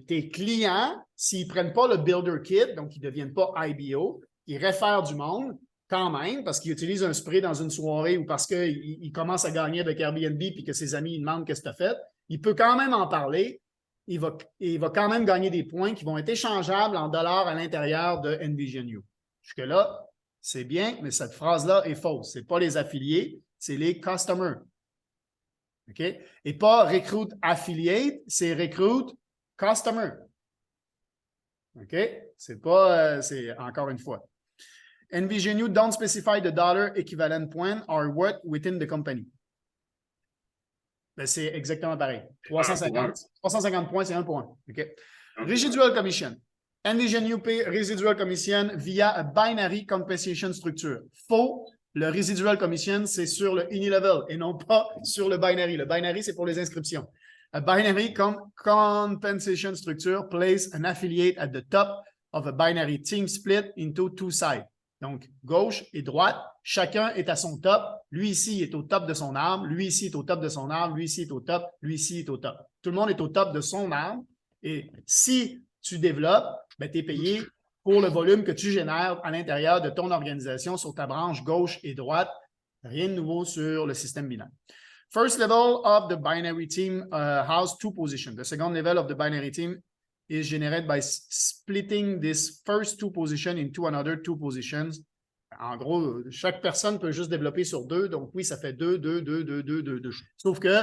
Tes clients, s'ils ne prennent pas le Builder Kit, donc ils ne deviennent pas IBO, ils réfèrent du monde quand même parce qu'ils utilisent un spray dans une soirée ou parce qu'il commence à gagner avec Airbnb puis que ses amis ils demandent qu'est-ce que tu as fait. Il peut quand même en parler. Il va quand même gagner des points qui vont être échangeables en dollars à l'intérieur de Envision You. Jusque-là, c'est bien, mais cette phrase-là est fausse. Ce n'est pas les affiliés, c'est les customers. OK? Et pas recruit affiliate, c'est recruit customer. OK? C'est pas, c'est encore une fois. Envision You don't specify the dollar equivalent point or what within the company. Ben, c'est exactement pareil. 350 points, c'est 1 point. OK? Residual commission. Envision You pay residual commission via a binary compensation structure. Faux. Le residual commission, c'est sur le unilevel et non pas sur le binary. Le binary, c'est pour les inscriptions. A binary compensation structure place an affiliate at the top of a binary team split into two sides. Donc, gauche et droite, chacun est à son top. Lui ici est au top de son arbre, lui ici est au top de son arbre, lui ici est au top, lui ici est au top. Tout le monde est au top de son arbre. Et si tu développes, ben, tu es payé pour le volume que tu génères à l'intérieur de ton organisation sur ta branche gauche et droite. Rien de nouveau sur le système binaire. First level of the binary team has 2 positions. The second level of the binary team is generated by splitting this first 2 positions into another 2 positions. En gros, chaque personne peut juste développer sur 2. Donc, oui, ça fait 2, 2, 2, 2, 2, 2, 2. Sauf que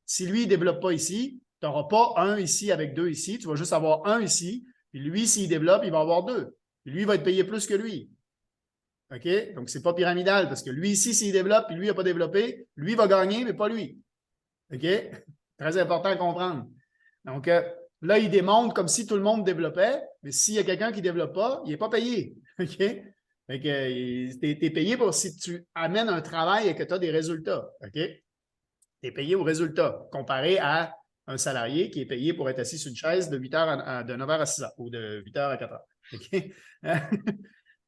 si lui, il ne développe pas ici, tu n'auras pas 1 ici avec 2 ici. Tu vas juste avoir 1 ici. Puis lui, s'il développe, il va avoir 2. Puis lui, il va être payé plus que lui. OK? Donc, ce n'est pas pyramidal parce que lui, ici, s'il développe, puis lui, il n'a pas développé, lui va gagner, mais pas lui. OK? Très important à comprendre. Donc, là, il démontre comme si tout le monde développait, mais s'il y a quelqu'un qui ne développe pas, il n'est pas payé. OK? Fait que tu es payé pour si tu amènes un travail et que tu as des résultats. OK? Tu es payé au résultat, comparé à un salarié qui est payé pour être assis sur une chaise de 9h à 6h ou de 8h à 4h. OK?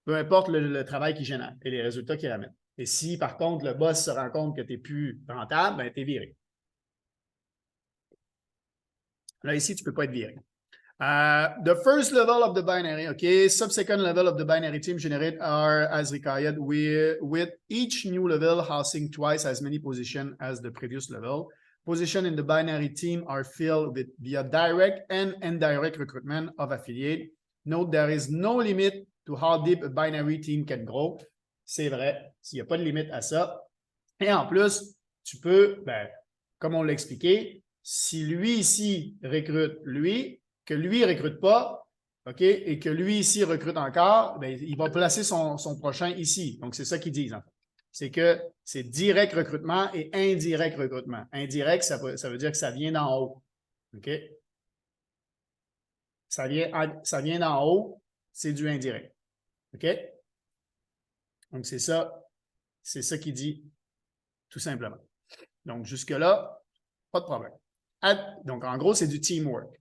Peu importe le travail qu'il génère et les résultats qu'il ramène. Et si, par contre, le boss se rend compte que tu n'es plus rentable, ben, tu es viré. Là, ici, tu ne peux pas être viré. The first level of the binary, okay, subsequent level of the binary team generate are as required with each new level housing twice as many positions as the previous level. Positions in the binary team are filled via direct and indirect recruitment of affiliate. Note there is no limit to how deep a binary team can grow. C'est vrai, s'il n'y a pas de limite à ça. Et en plus, tu peux, ben, comme on l'a expliqué, si lui ici recrute lui, que lui ne recrute pas, OK, et que lui ici recrute encore, bien, il va placer son prochain ici. Donc, c'est ça qu'ils disent, en fait. C'est que c'est direct recrutement et indirect recrutement. Indirect, ça veut dire que ça vient d'en haut. OK? Ça vient d'en haut, c'est du indirect. OK? Donc, c'est ça qu'il dit, tout simplement. Donc, jusque-là, pas de problème. Donc, en gros, c'est du teamwork.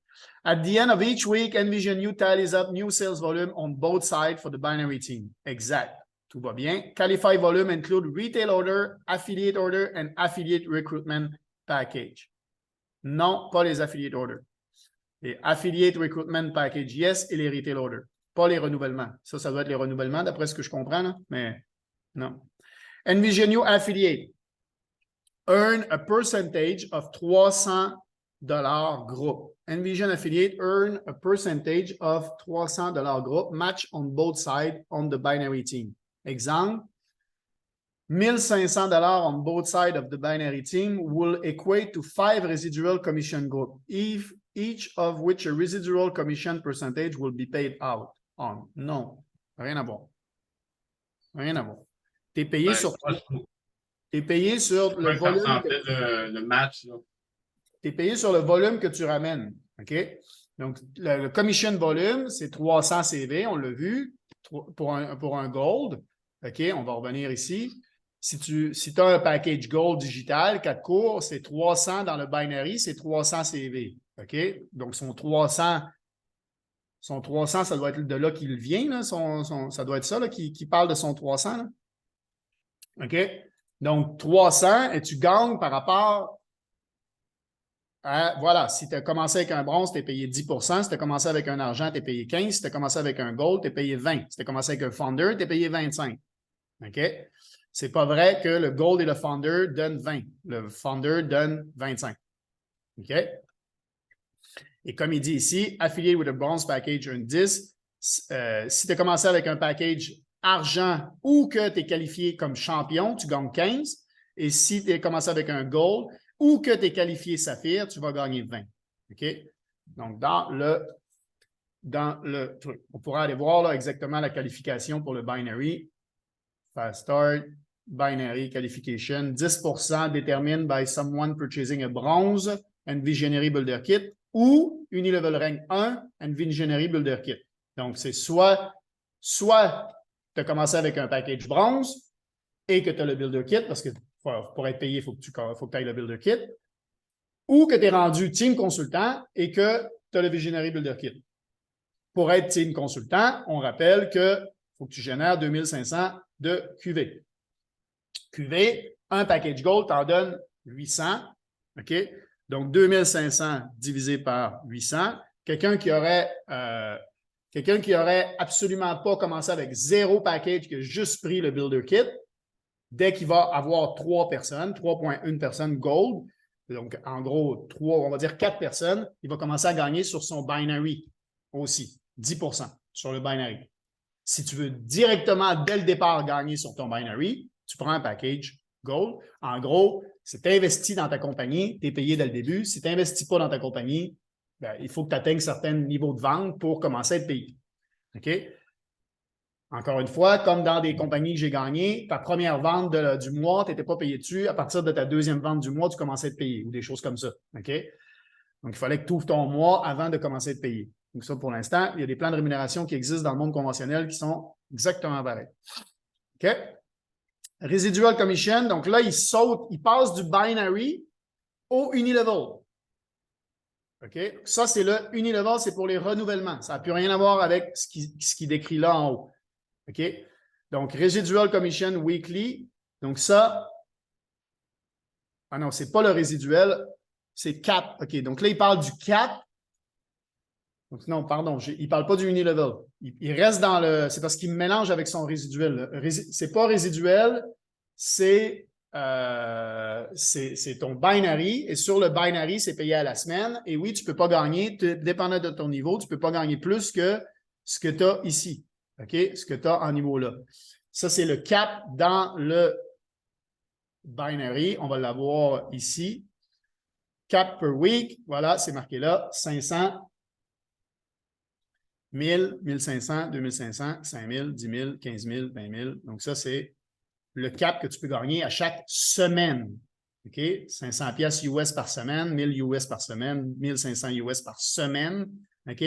At the end of each week, Envision You tallies up new sales volume on both sides for the binary team. Exact. Tout va bien. Qualified volume include retail order, affiliate order, and affiliate recruitment package. Non, pas les affiliate order. Les affiliate recruitment package, yes, et les retail order. Pas les renouvellements. Ça doit être les renouvellements, d'après ce que je comprends, là, mais non. Envision You affiliate. Earn a percentage of $300 group. Envision affiliate earn a percentage of $300 group match on both sides on the binary team. Exemple, $1,500 on both sides of the binary team will equate to 5 residual commission groups, each of which a residual commission percentage will be paid out on. Non, rien à voir. Rien à voir. Tu es payé sur T'es payé sur le volume. Le match, là. Tu es payé sur le volume que tu ramènes. OK? Donc, le commission volume, c'est 300 CV, on l'a vu, pour un gold. OK? On va revenir ici. Si tu as un package gold digital, 4 cours, c'est 300 dans le binary, c'est 300 CV. OK? Donc, son 300, ça doit être de là qu'il vient. Là, ça doit être ça là, qui parle de son 300. Là. OK? Donc, 300 et tu gagnes par rapport à, voilà, si tu as commencé avec un bronze, tu es payé 10 Si tu as commencé avec un argent, tu es payé 15 Si tu as commencé avec un gold, tu es payé 20 Si tu as commencé avec un founder, tu es payé 25 OK? C'est pas vrai que le gold et le founder donnent 20. Le founder donne 25. OK? Et comme il dit ici, affiliate with a bronze package earn 10. Si tu as commencé avec un package argent ou que tu es qualifié comme champion, tu gagnes 15. Et si tu as commencé avec un gold ou que tu es qualifié saphir, tu vas gagner 20. OK? Donc, dans le truc, on pourra aller voir là, exactement la qualification pour le binary. Fast start, binary qualification. 10% determined by someone purchasing a bronze and Visionary Builder Kit ou Unilevel Rank 1 and Visionary Builder Kit. Donc, c'est soit tu as commencé avec un package bronze et que tu as le Builder Kit, parce que pour être payé, il faut que tu ailles le Builder Kit, ou que tu es rendu team consultant et que tu as le Visionary Builder Kit. Pour être team consultant, on rappelle qu'il faut que tu génères 2500 de QV. QV, un package gold t'en donne 800. OK? Donc, 2500 divisé par 800. Quelqu'un qui aurait absolument pas commencé avec 0 package, qui a juste pris le Builder Kit, dès qu'il va avoir 3 personnes, 3.1 personnes gold, donc en gros, 3, on va dire 4 personnes, il va commencer à gagner sur son binary aussi, 10% sur le binary. Si tu veux directement, dès le départ, gagner sur ton binary, tu prends un package gold. En gros, si tu investis dans ta compagnie, tu es payé dès le début. Si tu n'investis pas dans ta compagnie, ben, il faut que tu atteignes certains niveaux de vente pour commencer à être payé. OK? Encore une fois, comme dans des compagnies que j'ai gagnées, ta première vente du mois, tu n'étais pas payé dessus. À partir de ta deuxième vente du mois, tu commençais à être payé ou des choses comme ça. OK? Donc, il fallait que tu ouvres ton mois avant de commencer à être payé. Donc, ça, pour l'instant, il y a des plans de rémunération qui existent dans le monde conventionnel qui sont exactement pareils. OK? Residual commission. Donc là, il passe du binary au unilevel. OK? Ça, c'est le unilevel, c'est pour les renouvellements. Ça n'a plus rien à voir avec ce qui décrit là en haut. OK? Donc, residual commission weekly. Donc, ça, ah non, ce n'est pas le résiduel, c'est cap. OK, donc là, il parle du cap. Donc, non, pardon, il ne parle pas du unilevel. Il reste dans le. C'est parce qu'il me mélange avec son résiduel. C'est pas résiduel, c'est ton binary. Et sur le binary, c'est payé à la semaine. Et oui, tu ne peux pas gagner, dépendant de ton niveau, tu ne peux pas gagner plus que ce que tu as ici. OK? Ce que tu as en niveau là. Ça, c'est le cap dans le binary. On va l'avoir ici. Cap per week. Voilà, c'est marqué là. 500. 1000, 1500, 2500, 5000, 10 000, 15 000, 20 000. Donc, ça, c'est le cap que tu peux gagner à chaque semaine. OK? 500 pièces US par semaine, 1000 US par semaine, 1500 US par semaine. OK?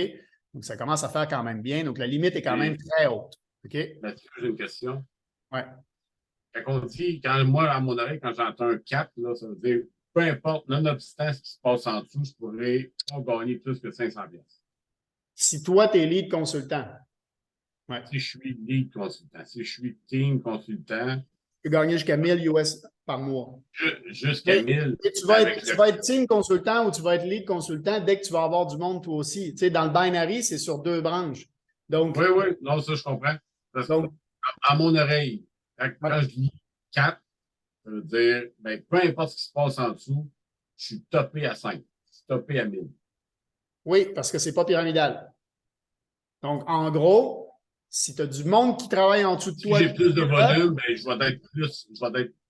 Donc, ça commence à faire quand même bien. Donc, la limite est quand même très haute. OK? Mathieu, j'ai une question. Oui. Moi, à mon oreille, quand j'entends un cap, là, ça veut dire, peu importe, nonobstant ce qui se passe en dessous, je pourrais pas gagner plus que 500 pièces. Si toi, tu es lead consultant. Ouais. Si je suis lead consultant, si je suis team consultant. Tu peux gagner jusqu'à 1000 US par mois. Jusqu'à 1000. Et tu vas être team consultant ou tu vas être lead consultant dès que tu vas avoir du monde toi aussi. Tu sais, dans le binary, c'est sur 2 branches. Donc, oui. Non, ça, je comprends. Donc, à mon oreille, quand je dis 4, ça veut dire, ben, peu importe ce qui se passe en dessous, je suis topé à 5. Je suis topé à 1000. Oui, parce que ce n'est pas pyramidal. Donc, en gros, Si tu as du monde qui travaille en dessous de Si toi, j'ai plus de volume, ben, je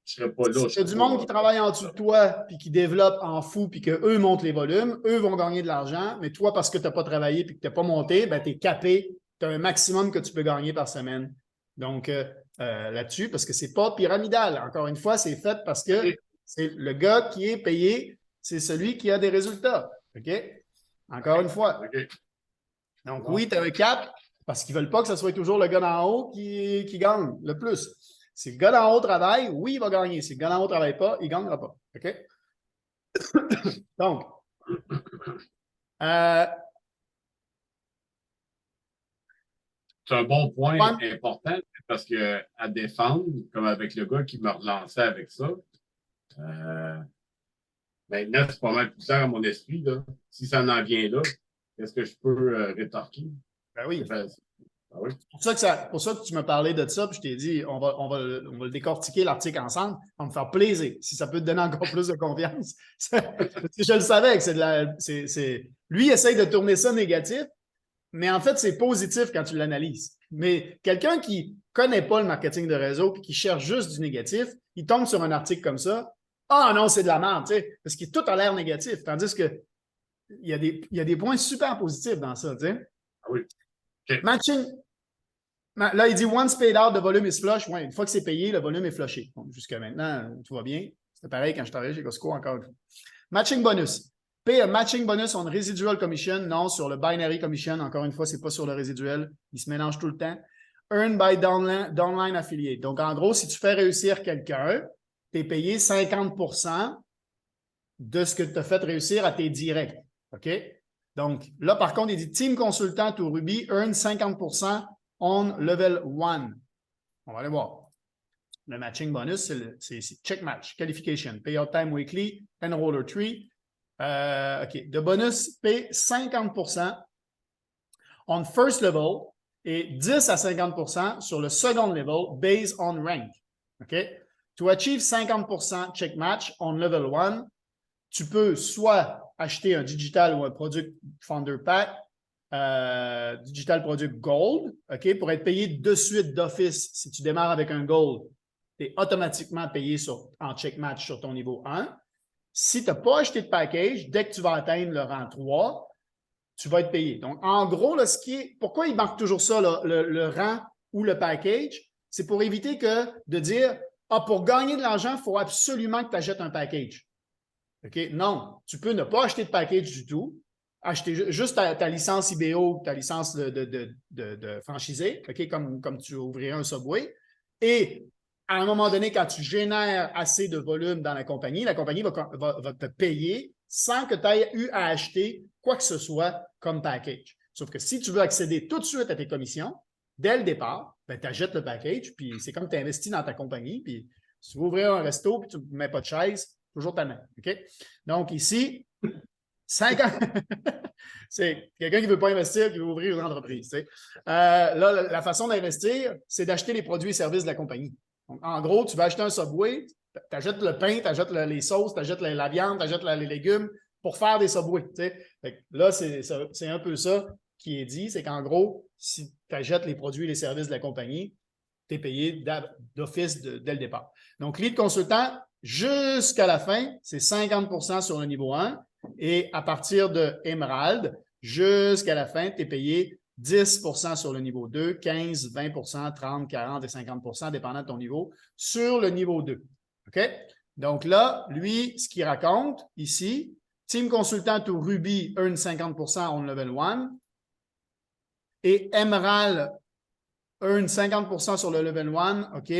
serai pas là. si tu as du monde qui travaille en dessous de toi puis qui développe en fou puis qu'eux montent les volumes, eux vont gagner de l'argent, mais toi, parce que tu n'as pas travaillé puis que tu n'as pas monté, ben, tu es capé, tu as un maximum que tu peux gagner par semaine. Donc, là-dessus, parce que c'est pas pyramidal. Encore une fois, c'est fait parce que c'est le gars qui est payé, c'est celui qui a des résultats. OK? Encore une fois. OK. Donc, oui, tu as un cap parce qu'ils ne veulent pas que ce soit toujours le gars d'en haut qui gagne le plus. Si le gars d'en haut travaille, oui, il va gagner. Si le gars d'en haut ne travaille pas, il ne gagnera pas. OK? Donc, c'est un bon point important parce que à défendre, comme avec le gars qui m'a relancé avec ça, maintenant, c'est pas mal plus clair à mon esprit. Là. Si ça en vient là, est-ce que je peux rétorquer? Ben oui. Ah oui. C'est pour ça que tu m'as parlé de ça, puis je t'ai dit, on va le décortiquer l'article ensemble, on va me faire plaisir. Si ça peut te donner encore plus de confiance. Je le savais que lui, il essaye de tourner ça négatif, mais en fait, c'est positif quand tu l'analyses. Mais quelqu'un qui ne connaît pas le marketing de réseau et qui cherche juste du négatif, il tombe sur un article comme ça. Ah non, c'est de la merde, tu sais, parce que tout a l'air négatif. Tandis que il y a des points super positifs dans ça, tu sais. Ah oui. Okay. Matching. Là, il dit once paid out, the volume is flush. Ouais, une fois que c'est payé, le volume est flushé. Bon, jusqu'à maintenant, tout va bien. C'était pareil quand je travaillais chez Costco encore une fois. Matching bonus. Pay a matching bonus on residual commission. Non, sur le binary commission. Encore une fois, ce n'est pas sur le résiduel. Il se mélange tout le temps. Earn by downline affiliate. Donc, en gros, si tu fais réussir quelqu'un, tu es payé 50% de ce que tu as fait réussir à tes directs. OK? Donc, là, par contre, il dit Team Consultant ou Ruby earn 50% on level 1. On va aller voir. Le matching bonus, c'est check match, qualification, payout time weekly, enroller tree. OK. The bonus paye 50% on first level et 10 à 50% sur le second level based on rank. OK? To achieve 50% check match on level 1, tu peux soit acheter un digital ou un product founder pack, digital product gold, OK, pour être payé de suite d'office. Si tu démarres avec un gold, tu es automatiquement payé en check match sur ton niveau 1. Si tu n'as pas acheté de package, dès que tu vas atteindre le rang 3, tu vas être payé. Donc, en gros, là, pourquoi il marque toujours ça, là, le rang ou le package? C'est pour éviter de dire, pour gagner de l'argent, il faut absolument que tu achètes un package. OK? Non, tu peux ne pas acheter de package du tout, acheter juste ta licence IBO, ta licence de franchisé, OK? Comme tu ouvrirais un Subway. Et à un moment donné, quand tu génères assez de volume dans la compagnie va te payer sans que tu aies eu à acheter quoi que ce soit comme package. Sauf que si tu veux accéder tout de suite à tes commissions, dès le départ, ben, tu achètes le package, puis c'est comme tu investis dans ta compagnie, puis si tu veux ouvrir un resto, puis tu ne mets pas de chaise, toujours ta main. OK? Donc ici, 50. C'est quelqu'un qui ne veut pas investir, qui veut ouvrir une entreprise. Tu sais. Là, la façon d'investir, c'est d'acheter les produits et services de la compagnie. Donc, en gros, tu vas acheter un Subway, tu achètes le pain, tu achètes les sauces, tu achètes la viande, tu achètes les légumes pour faire des Subways. Tu sais. Là, c'est un peu ça qui est dit, c'est qu'en gros, si tu achètes les produits et les services de la compagnie, tu es payé d'office dès le départ. Donc, lead consultant, jusqu'à la fin, c'est 50% sur le niveau 1. Et à partir de Emerald, jusqu'à la fin, tu es payé 10% sur le niveau 2, 15, 20%, 30, 40 et 50%, dépendant de ton niveau, sur le niveau 2. OK? Donc là, lui, ce qu'il raconte ici, Team Consultant ou Ruby earn 50% on level 1 et Emerald earn 50% sur le level 1, OK?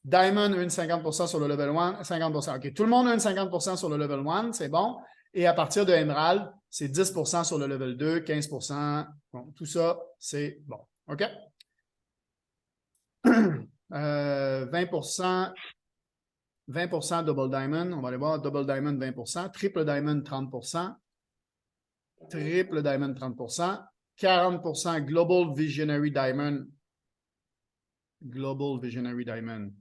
Diamond earn 50% sur le level 1, 50%. OK, tout le monde earn 50% sur le level 1, c'est bon. Et à partir de Emerald, c'est 10% sur le level 2, 15%. Bon, tout ça, c'est bon. OK? 20%, 20% Double Diamond. On va aller voir Double Diamond 20%. Triple Diamond 30%. Triple Diamond 30%. 40% Global Visionary Diamond. Global Visionary Diamond,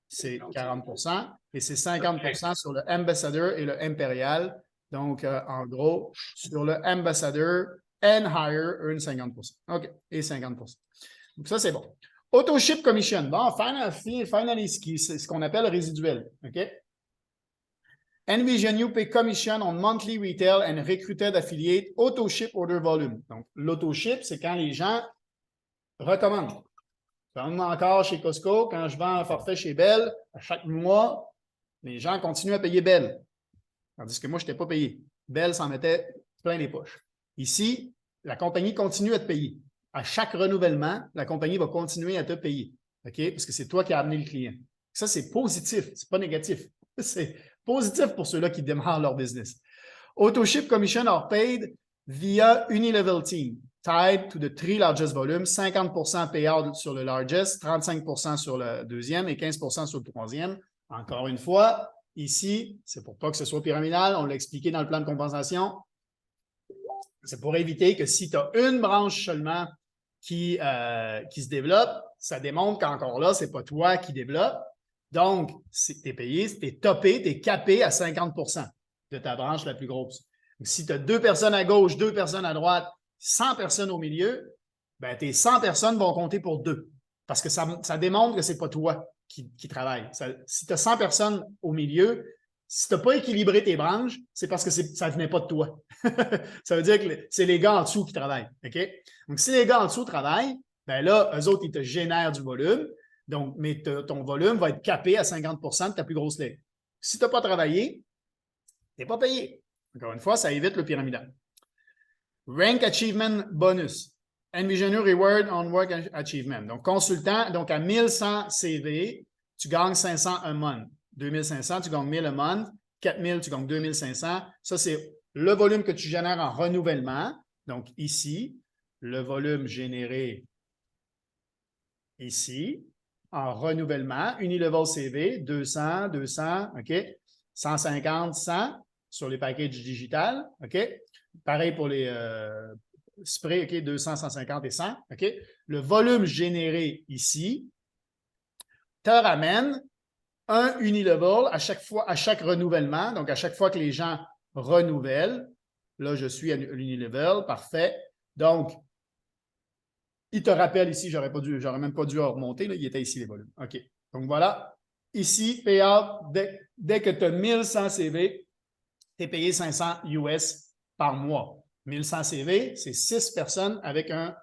c'est 40%. Et c'est 50% sur le Ambassador et le Impérial. Donc, en gros, sur le Ambassador and Higher, earn 50%. OK. Et 50%. Donc, ça, c'est bon. Auto-ship commission. Bon, finally, c'est ce qu'on appelle résiduel. OK? Envision you pay commission on monthly retail and recruited affiliate auto-ship order volume. Donc, l'auto-ship, c'est quand les gens recommandent. Quand on est encore chez Costco, quand je vends un forfait chez Bell, à chaque mois, les gens continuent à payer Bell. Tandis que moi, je n'étais pas payé. Bell s'en mettait plein les poches. Ici, la compagnie continue à te payer. À chaque renouvellement, la compagnie va continuer à te payer. OK? Parce que c'est toi qui as amené le client. Ça, c'est positif, c'est pas négatif. C'est positif pour ceux-là qui démarrent leur business. Auto-ship commission are paid via Unilevel Team, tied to the 3 largest volumes, 50% payout sur le largest, 35% sur le deuxième et 15% sur le troisième. Encore une fois, ici, c'est pour pas que ce soit pyramidal, on l'a expliqué dans le plan de compensation. C'est pour éviter que si tu as une branche seulement qui se développe, ça démontre qu'encore là, c'est pas toi qui développe. Donc, tu es payé, tu es topé, tu es capé à 50% de ta branche la plus grosse. Donc, si tu as 2 personnes à gauche, 2 personnes à droite, 100 personnes au milieu, ben, tes 100 personnes vont compter pour 2. Parce que ça démontre que ce n'est pas toi qui travaille. Si tu as 100 personnes au milieu, si tu n'as pas équilibré tes branches, c'est parce que ça ne venait pas de toi. Ça veut dire que c'est les gars en dessous qui travaillent. OK? Donc, si les gars en dessous travaillent, ben là, eux autres, ils te génèrent du volume. Donc, mais ton volume va être capé à 50% de ta plus grosse ligne. Si tu n'as pas travaillé, tu n'es pas payé. Encore une fois, ça évite le pyramidal. Rank Achievement Bonus. Envision you reward on work achievement. Donc, consultant, donc à 1100 CV, tu gagnes 500 un month. 2500, tu gagnes 1000 a month. 4000, tu gagnes 2500. Ça, c'est le volume que tu génères en renouvellement. Donc, ici, le volume généré ici, en renouvellement. Unilevel CV, 200, 200, OK? 150, 100 sur les packages digital, OK? Pareil pour les sprays, OK? 200, 150 et 100, OK? Le volume généré ici te ramène un Unilevel à chaque fois, à chaque renouvellement. Donc, à chaque fois que les gens renouvellent, là, je suis à l'Unilevel, parfait. Donc, il te rappelle ici, j'aurais même pas dû remonter, là, il était ici les volumes. OK. Donc, voilà. Ici, payout, dès que tu as 1100 CV, tu es payé 500 US par mois. 1100 CV, c'est 6 personnes avec un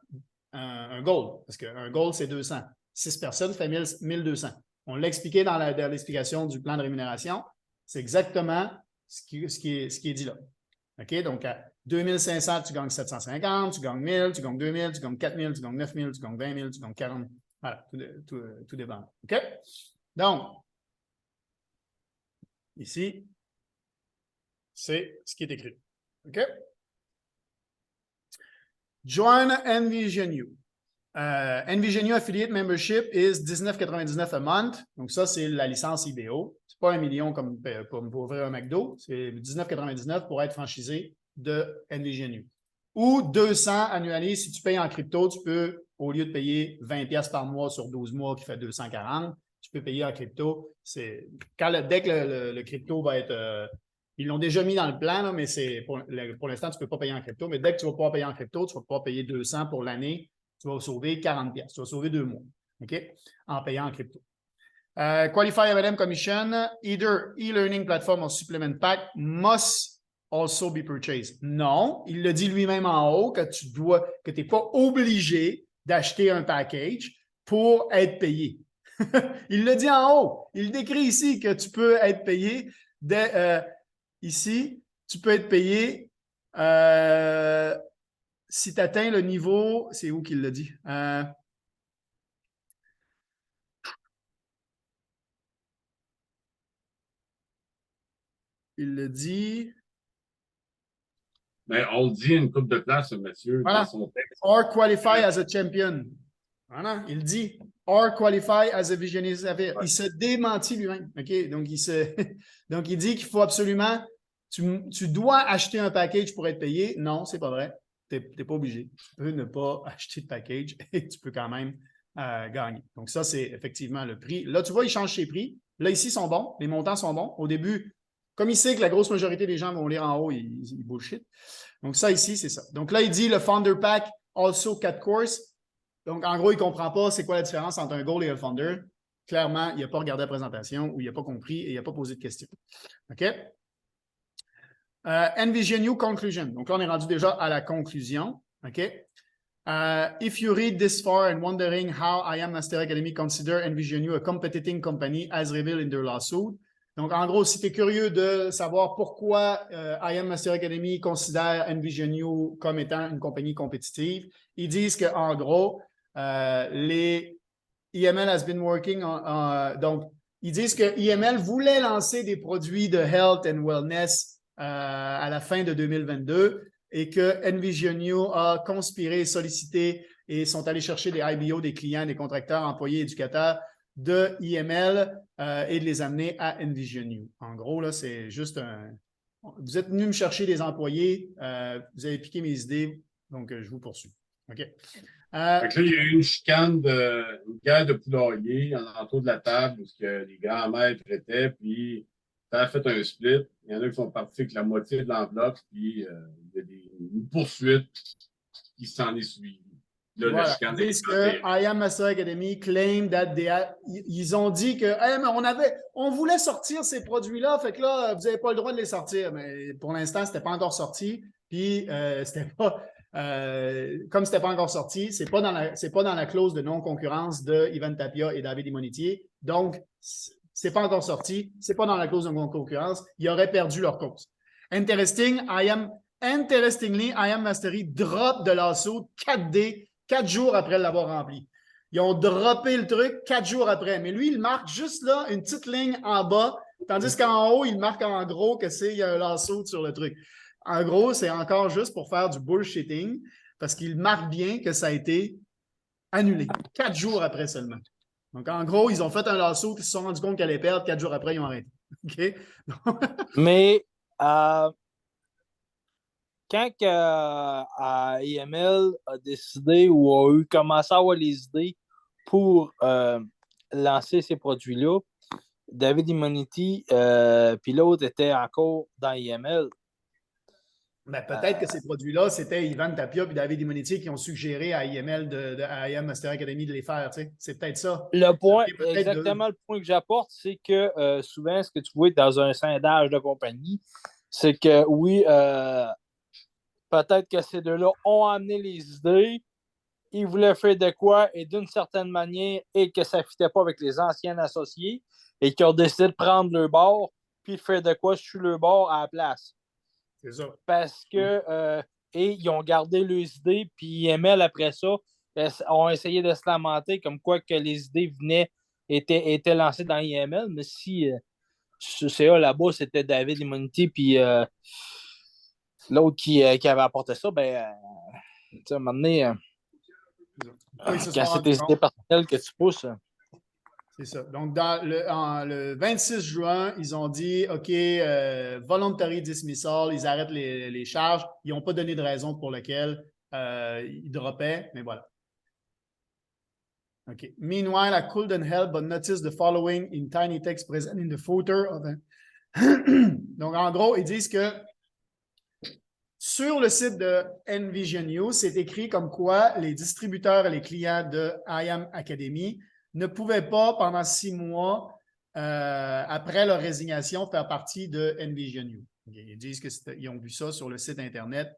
goal. Parce qu'un goal, c'est 200. 6 personnes fait 1200. On l'a expliqué dans l'explication du plan de rémunération. C'est exactement ce qui est dit là. OK? Donc, à 2500, tu gagnes 750, tu gagnes 1000, tu gagnes 2000, tu gagnes 4000, tu gagnes 9000, tu gagnes 20 000, tu gagnes 40 000. Voilà, tout dépend. OK? Donc, ici, c'est ce qui est écrit. OK? Join Envision You. Envision You Affiliate Membership is $19,99 a month. Donc, ça, c'est la licence IBO. Ce n'est pas 1 million comme pour ouvrir un McDo. C'est $19,99 pour être franchisé de Envision You. Ou 200 annualisés. Si tu payes en crypto, tu peux, au lieu de payer 20$ par mois sur 12 mois qui fait 240, tu peux payer en crypto. Dès que le crypto va être... ils l'ont déjà mis dans le plan, là, mais pour l'instant, tu ne peux pas payer en crypto. Mais dès que tu vas pouvoir payer en crypto, tu vas pouvoir payer 200 pour l'année. Tu vas sauver 40$. Tu vas sauver 2 mois. OK? En payant en crypto. Qualify MLM Commission, either e-learning platform or supplement pack must also be purchased. Non, il le dit lui-même en haut que tu n'es pas obligé d'acheter un package pour être payé. Il le dit en haut. Il décrit ici que tu peux être payé ici, tu peux être payé si tu atteins le niveau, c'est où qu'il le dit? Il le dit. Mais on le dit une couple de places, monsieur, Voilà. dans son texte. Or qualify as a champion. Voilà, il dit. Or qualify as a visionnaire. Ouais. Il se démentit lui-même. OK? Donc, il dit qu'il faut absolument. Tu dois acheter un package pour être payé. Non, c'est pas vrai. Tu n'es pas obligé. Tu peux ne pas acheter de package et tu peux quand même gagner. Donc, ça, c'est effectivement le prix. Là, tu vois, il change ses prix. Là, ici, ils sont bons. Les montants sont bons. Au début, comme il sait que la grosse majorité des gens vont lire en haut, ils bullshit. Donc, ça, ici, c'est ça. Donc, là, il dit le Founder Pack, also 4 courses. Donc, en gros, il ne comprend pas c'est quoi la différence entre un goal et un funder. Clairement, il n'a pas regardé la présentation ou il n'a pas compris et il n'a pas posé de questions. OK? Envision You Conclusion. Donc là, on est rendu déjà à la conclusion. OK? If you read this far and wondering how IAM Master Academy consider Envision You a competing company as revealed in their lawsuit. Donc, en gros, si tu es curieux de savoir pourquoi IAM Master Academy considère Envision You comme étant une compagnie compétitive, ils disent qu'en gros, les EML has been working donc, ils disent que EML voulait lancer des produits de health and wellness à la fin de 2022 et que Envision You a conspiré et sollicité et sont allés chercher des IBO, des clients, des contracteurs, employés, éducateurs de EML et de les amener à Envision You. En gros, là, c'est juste un... Vous êtes venu me chercher des employés, vous avez piqué mes idées, donc je vous poursuis. OK. Fait que là, il y a eu une chicane, une guerre de poulailler en entour de la table où les grands maîtres étaient, puis ça a fait un split. Il y en a qui sont partis avec la moitié de l'enveloppe, puis il y a une poursuite qui s'en est suivie. Là, voilà. la chicane Ils disent que IAM Master Academy claim that ils ont dit que hey, mais on voulait sortir ces produits-là, fait que là, vous n'avez pas le droit de les sortir. Mais pour l'instant, ce n'était pas encore sorti. Puis c'était pas. Comme ce n'était pas encore sorti, ce n'est pas dans la clause de non-concurrence de Ivan Tapia et David Imonitier. Donc, ce n'est pas encore sorti, ce n'est pas dans la clause de non-concurrence. Ils auraient perdu leur cause. Interestingly, IAM Mastery drop de l'assaut 4D 4 jours après l'avoir rempli. Ils ont droppé le truc 4 jours après. Mais lui, il marque juste là une petite ligne en bas, tandis qu'en haut, il marque en gros il y a un lasso sur le truc. En gros, c'est encore juste pour faire du bullshitting parce qu'il marque bien que ça a été annulé 4 jours après seulement. Donc, en gros, ils ont fait un lasso, puis ils se sont rendus compte qu'elle allait perdre. 4 jours après, ils ont arrêté. OK? Mais quand EML a décidé ou a eu commencé à avoir les idées pour lancer ces produits-là, David Immunity puis l'autre était encore dans EML. Ben, peut-être que ces produits-là, c'était Ivan Tapia et David Imonitier qui ont suggéré à IML à IAM Master Academy de les faire. C'est peut-être ça. Le point, exactement le point que j'apporte, c'est que souvent, ce que tu vois dans un scindage de compagnie, c'est que oui, peut-être que ces deux-là ont amené les idées, ils voulaient faire de quoi et d'une certaine manière et que ça ne fitait pas avec les anciens associés et qui ont décidé de prendre le bord puis de faire de quoi sur le bord à la place. C'est ça. Parce que et ils ont gardé leurs idées puis IML après ça ont essayé de se lamenter comme quoi que les idées étaient lancées dans IML, mais si CA là-bas c'était David Immunity puis l'autre qui avait apporté ça, ben tu sais, à un moment donné, quand c'est tes idées personnelles que tu pousses. C'est ça. Donc, le 26 juin, ils ont dit OK, voluntary dismissal, ils arrêtent les charges. Ils n'ont pas donné de raison pour laquelle ils droppaient, mais voilà. OK. Meanwhile, I couldn't help but notice the following in tiny text present in the footer of Donc, en gros, ils disent que sur le site de Envision You, c'est écrit comme quoi les distributeurs et les clients de IAM Academy ne pouvaient pas, pendant 6 mois, après leur résignation, faire partie de Envision You. Ils disent qu'ils ont vu ça sur le site Internet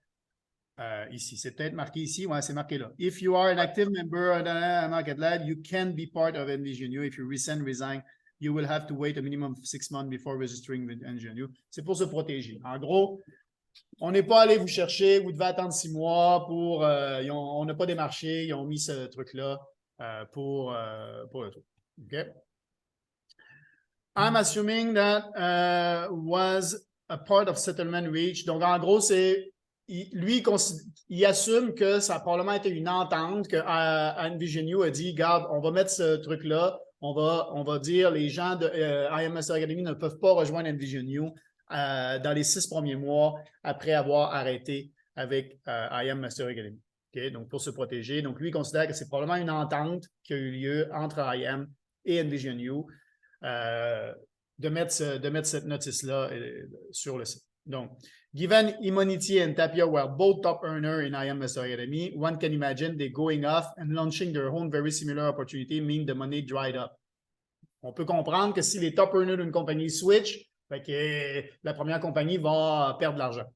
ici. C'est peut-être marqué ici. Ouais, c'est marqué là. If you are an active member of MarketLab, you can be part of Envision You. If you resign, you will have to wait a minimum of 6 months before registering with Envision You. C'est pour se protéger. En gros, on n'est pas allé vous chercher, vous devez attendre 6 mois pour. On n'a pas démarché, ils ont mis ce truc-là pour le truc. OK? I'm assuming that was a part of settlement reach. Donc, en gros, il assume que ça a probablement été une entente que Envision You a dit, regarde, on va mettre ce truc-là, on va dire les gens de IAM Master Academy ne peuvent pas rejoindre Envision You dans les 6 premiers mois après avoir arrêté avec IAM Master Academy. Okay? Donc, pour se protéger. Donc, lui, il considère que c'est probablement une entente qui a eu lieu entre IAM et Envision You de mettre cette notice-là sur le site. Donc, given Immunity and Tapia were both top earners in IM Master Academy, one can imagine they going off and launching their own very similar opportunity mean the money dried up. On peut comprendre que si les top earners d'une compagnie switch, fait que la première compagnie va perdre de l'argent.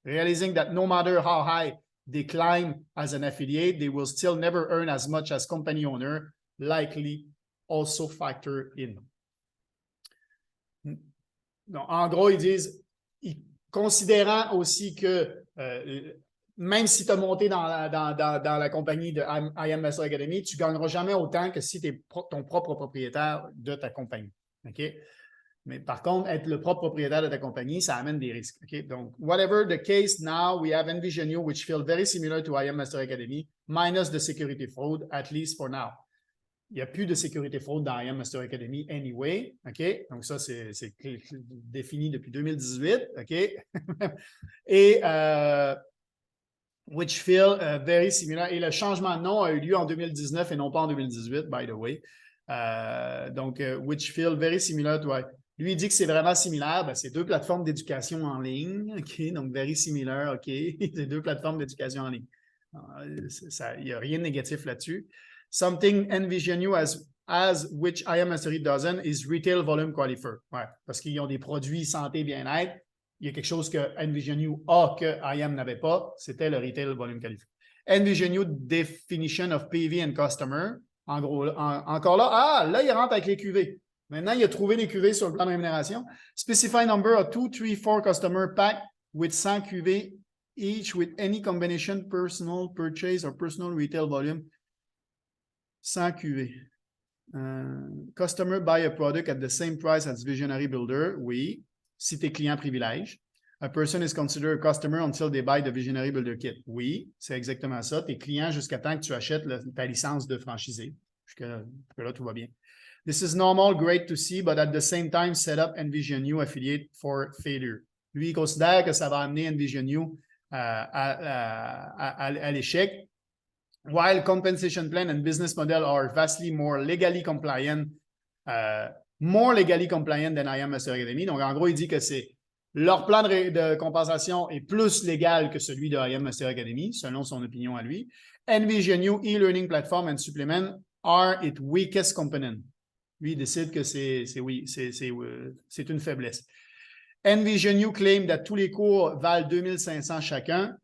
Realizing that no matter how high they climb as an affiliate, they will still never earn as much as company owner, likely also factor in. Donc, en gros, ils disent, considérant aussi que même si tu as monté dans la compagnie de IM Master Academy, tu ne gagneras jamais autant que si tu es ton propre propriétaire de ta compagnie. OK? Mais par contre, être le propre propriétaire de ta compagnie, ça amène des risques. OK? Donc, whatever the case, now we have Envision You, which feel very similar to IM Master Academy, minus the security fraud, at least for now. Il n'y a plus de sécurité fraude dans IM Master Academy anyway. OK? Donc, ça, c'est défini depuis 2018. OK? Et which feel very similar. Et le changement de nom a eu lieu en 2019 et non pas en 2018, by the way. Donc, which feel very similar to. Lui, il dit que c'est vraiment similaire. Ben, c'est deux plateformes d'éducation en ligne. OK? Donc, very similar. OK? C'est deux plateformes d'éducation en ligne. Il n'y a rien de négatif là-dessus. Something Envision You as which IM Mastery doesn't is retail volume qualifier. Ouais, parce qu'ils ont des produits santé bien-être. Il y a quelque chose que Envision You a que IM n'avait pas. C'était le retail volume qualifier. Envision You definition of PV and customer. En gros, encore là, là, il rentre avec les QV. Maintenant, il a trouvé les QV sur le plan de rémunération. Specify number of 2, 3, 4 customer pack with 100 QV each with any combination personal purchase or personal retail volume. 100 QV. Customer buy a product at the same price as Visionary Builder. Oui. Si tes clients privilèges. A person is considered a customer until they buy the Visionary Builder Kit. Oui, c'est exactement ça. Tes clients jusqu'à temps que tu achètes ta licence de franchisé. Jusque-là, tout va bien. This is normal, great to see, but at the same time, set up Envision You affiliate for failure. Lui, il considère que ça va amener Envision You à l'échec. While compensation plan and business model are vastly more legally compliant than IM Master Academy. Donc, en gros, il dit que leur plan de compensation est plus légal que celui de IM Master Academy, selon son opinion à lui. Envision You e-learning platform and supplement are its weakest component. Lui, il décide que c'est une faiblesse. Envision You claim that tous les cours valent 2500 chacun.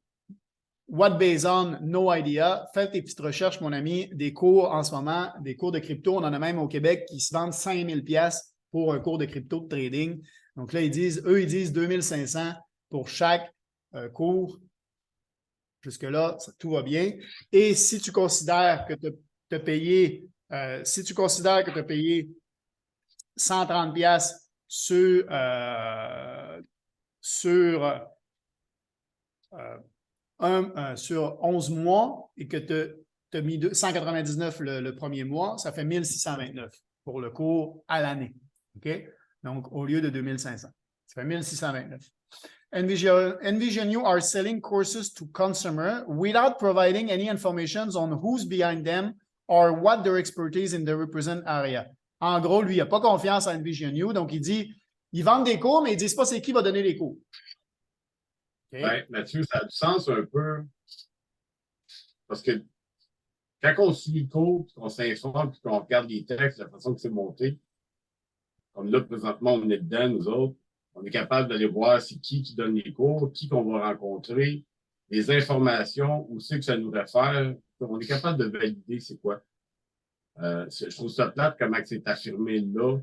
What based on? No idea. Faites tes petites recherches, mon ami. Des cours en ce moment, des cours de crypto. On en a même au Québec qui se vendent 5000 $ pour un cours de crypto de trading. Donc là, ils disent 2500 pour chaque cours. Jusque-là, tout va bien. Et si tu considères que tu as payé, 130 $ sur 11 mois et que tu as mis 199 le premier mois, ça fait 1629 pour le cours à l'année. OK? Donc, au lieu de 2500. Ça fait 1629. Envision You are selling courses to consumers without providing any information on who's behind them or what their expertise in the represent area. En gros, lui, il n'a pas confiance en Envision You, donc il dit, ils vendent des cours, mais ils ne disent pas c'est qui va donner les cours. Okay. Oui, Mathieu, ça a du sens un peu. Parce que quand on suit le cours, qu'on s'informe, puis qu'on regarde les textes, la façon que c'est monté, comme là, présentement, on est dedans, nous autres, on est capable d'aller voir c'est qui donne les cours, qui qu'on va rencontrer, les informations, où c'est que ça nous réfère. On est capable de valider c'est quoi. Je trouve ça plate comment c'est affirmé là,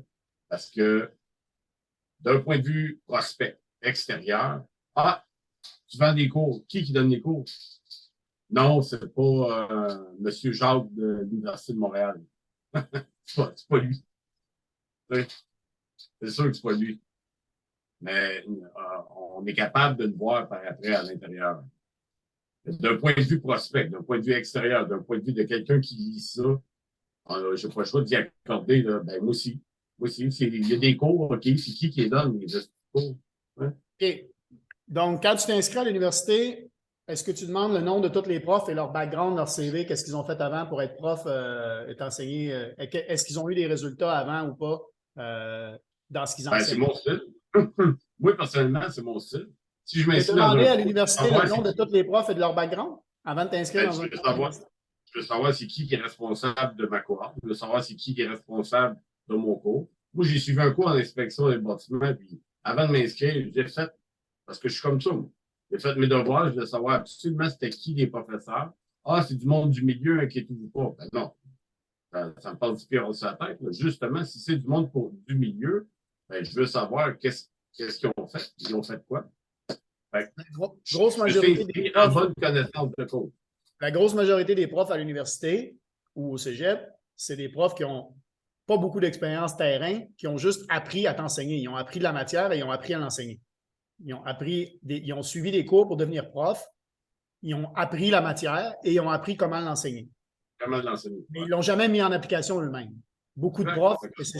parce que d'un point de vue prospect extérieur, tu vends des cours. Qui donne les cours? Non, c'est pas M. Jacques de l'Université de Montréal. c'est pas lui. C'est sûr que c'est pas lui. Mais on est capable de le voir par après à l'intérieur. D'un point de vue prospect, d'un point de vue extérieur, d'un point de vue de quelqu'un qui lit ça, je n'ai pas le choix d'y accorder. Là, ben, moi aussi. Il y a des cours, OK, c'est qui les donne, les cours? Hein? OK. Donc, quand tu t'inscris à l'université, est-ce que tu demandes le nom de tous les profs et leur background, leur CV, qu'est-ce qu'ils ont fait avant pour être prof, être enseigné? Est-ce qu'ils ont eu des résultats avant ou pas dans ce qu'ils enseignent? C'est mon style. Moi, personnellement, c'est mon style. Si je Tu as m'inscris dans demandé un à cours, l'université le nom de tous les profs et de leur background avant de t'inscrire ben, dans un cours universitaire. je veux savoir c'est qui est responsable de ma cohorte. Je veux savoir c'est qui est responsable de mon cours. Moi, j'ai suivi un cours en inspection des bâtiments, puis avant de m'inscrire, j'ai fait, parce que je suis comme ça, moi. J'ai fait mes devoirs, je voulais savoir absolument c'était qui les professeurs. Ah, c'est du monde du milieu, inquiétez-vous pas. Ben non, ça me passe du pire sur la tête. Là. Justement, si c'est du monde du milieu, ben, je veux savoir qu'est-ce qu'ils ont fait. Ils ont fait quoi? Fait Grosse je suis majorité des inscrit en profs, bonne connaissance de cause. la grosse majorité des profs à l'université ou au cégep, c'est des profs qui n'ont pas beaucoup d'expérience terrain, qui ont juste appris à t'enseigner. Ils ont appris de la matière et ils ont appris à l'enseigner. Ils ont suivi des cours pour devenir prof, ils ont appris la matière et ils ont appris comment l'enseigner. Comment l'enseigner? Mais ils ne l'ont jamais mis en application eux-mêmes. Beaucoup de profs, et c'est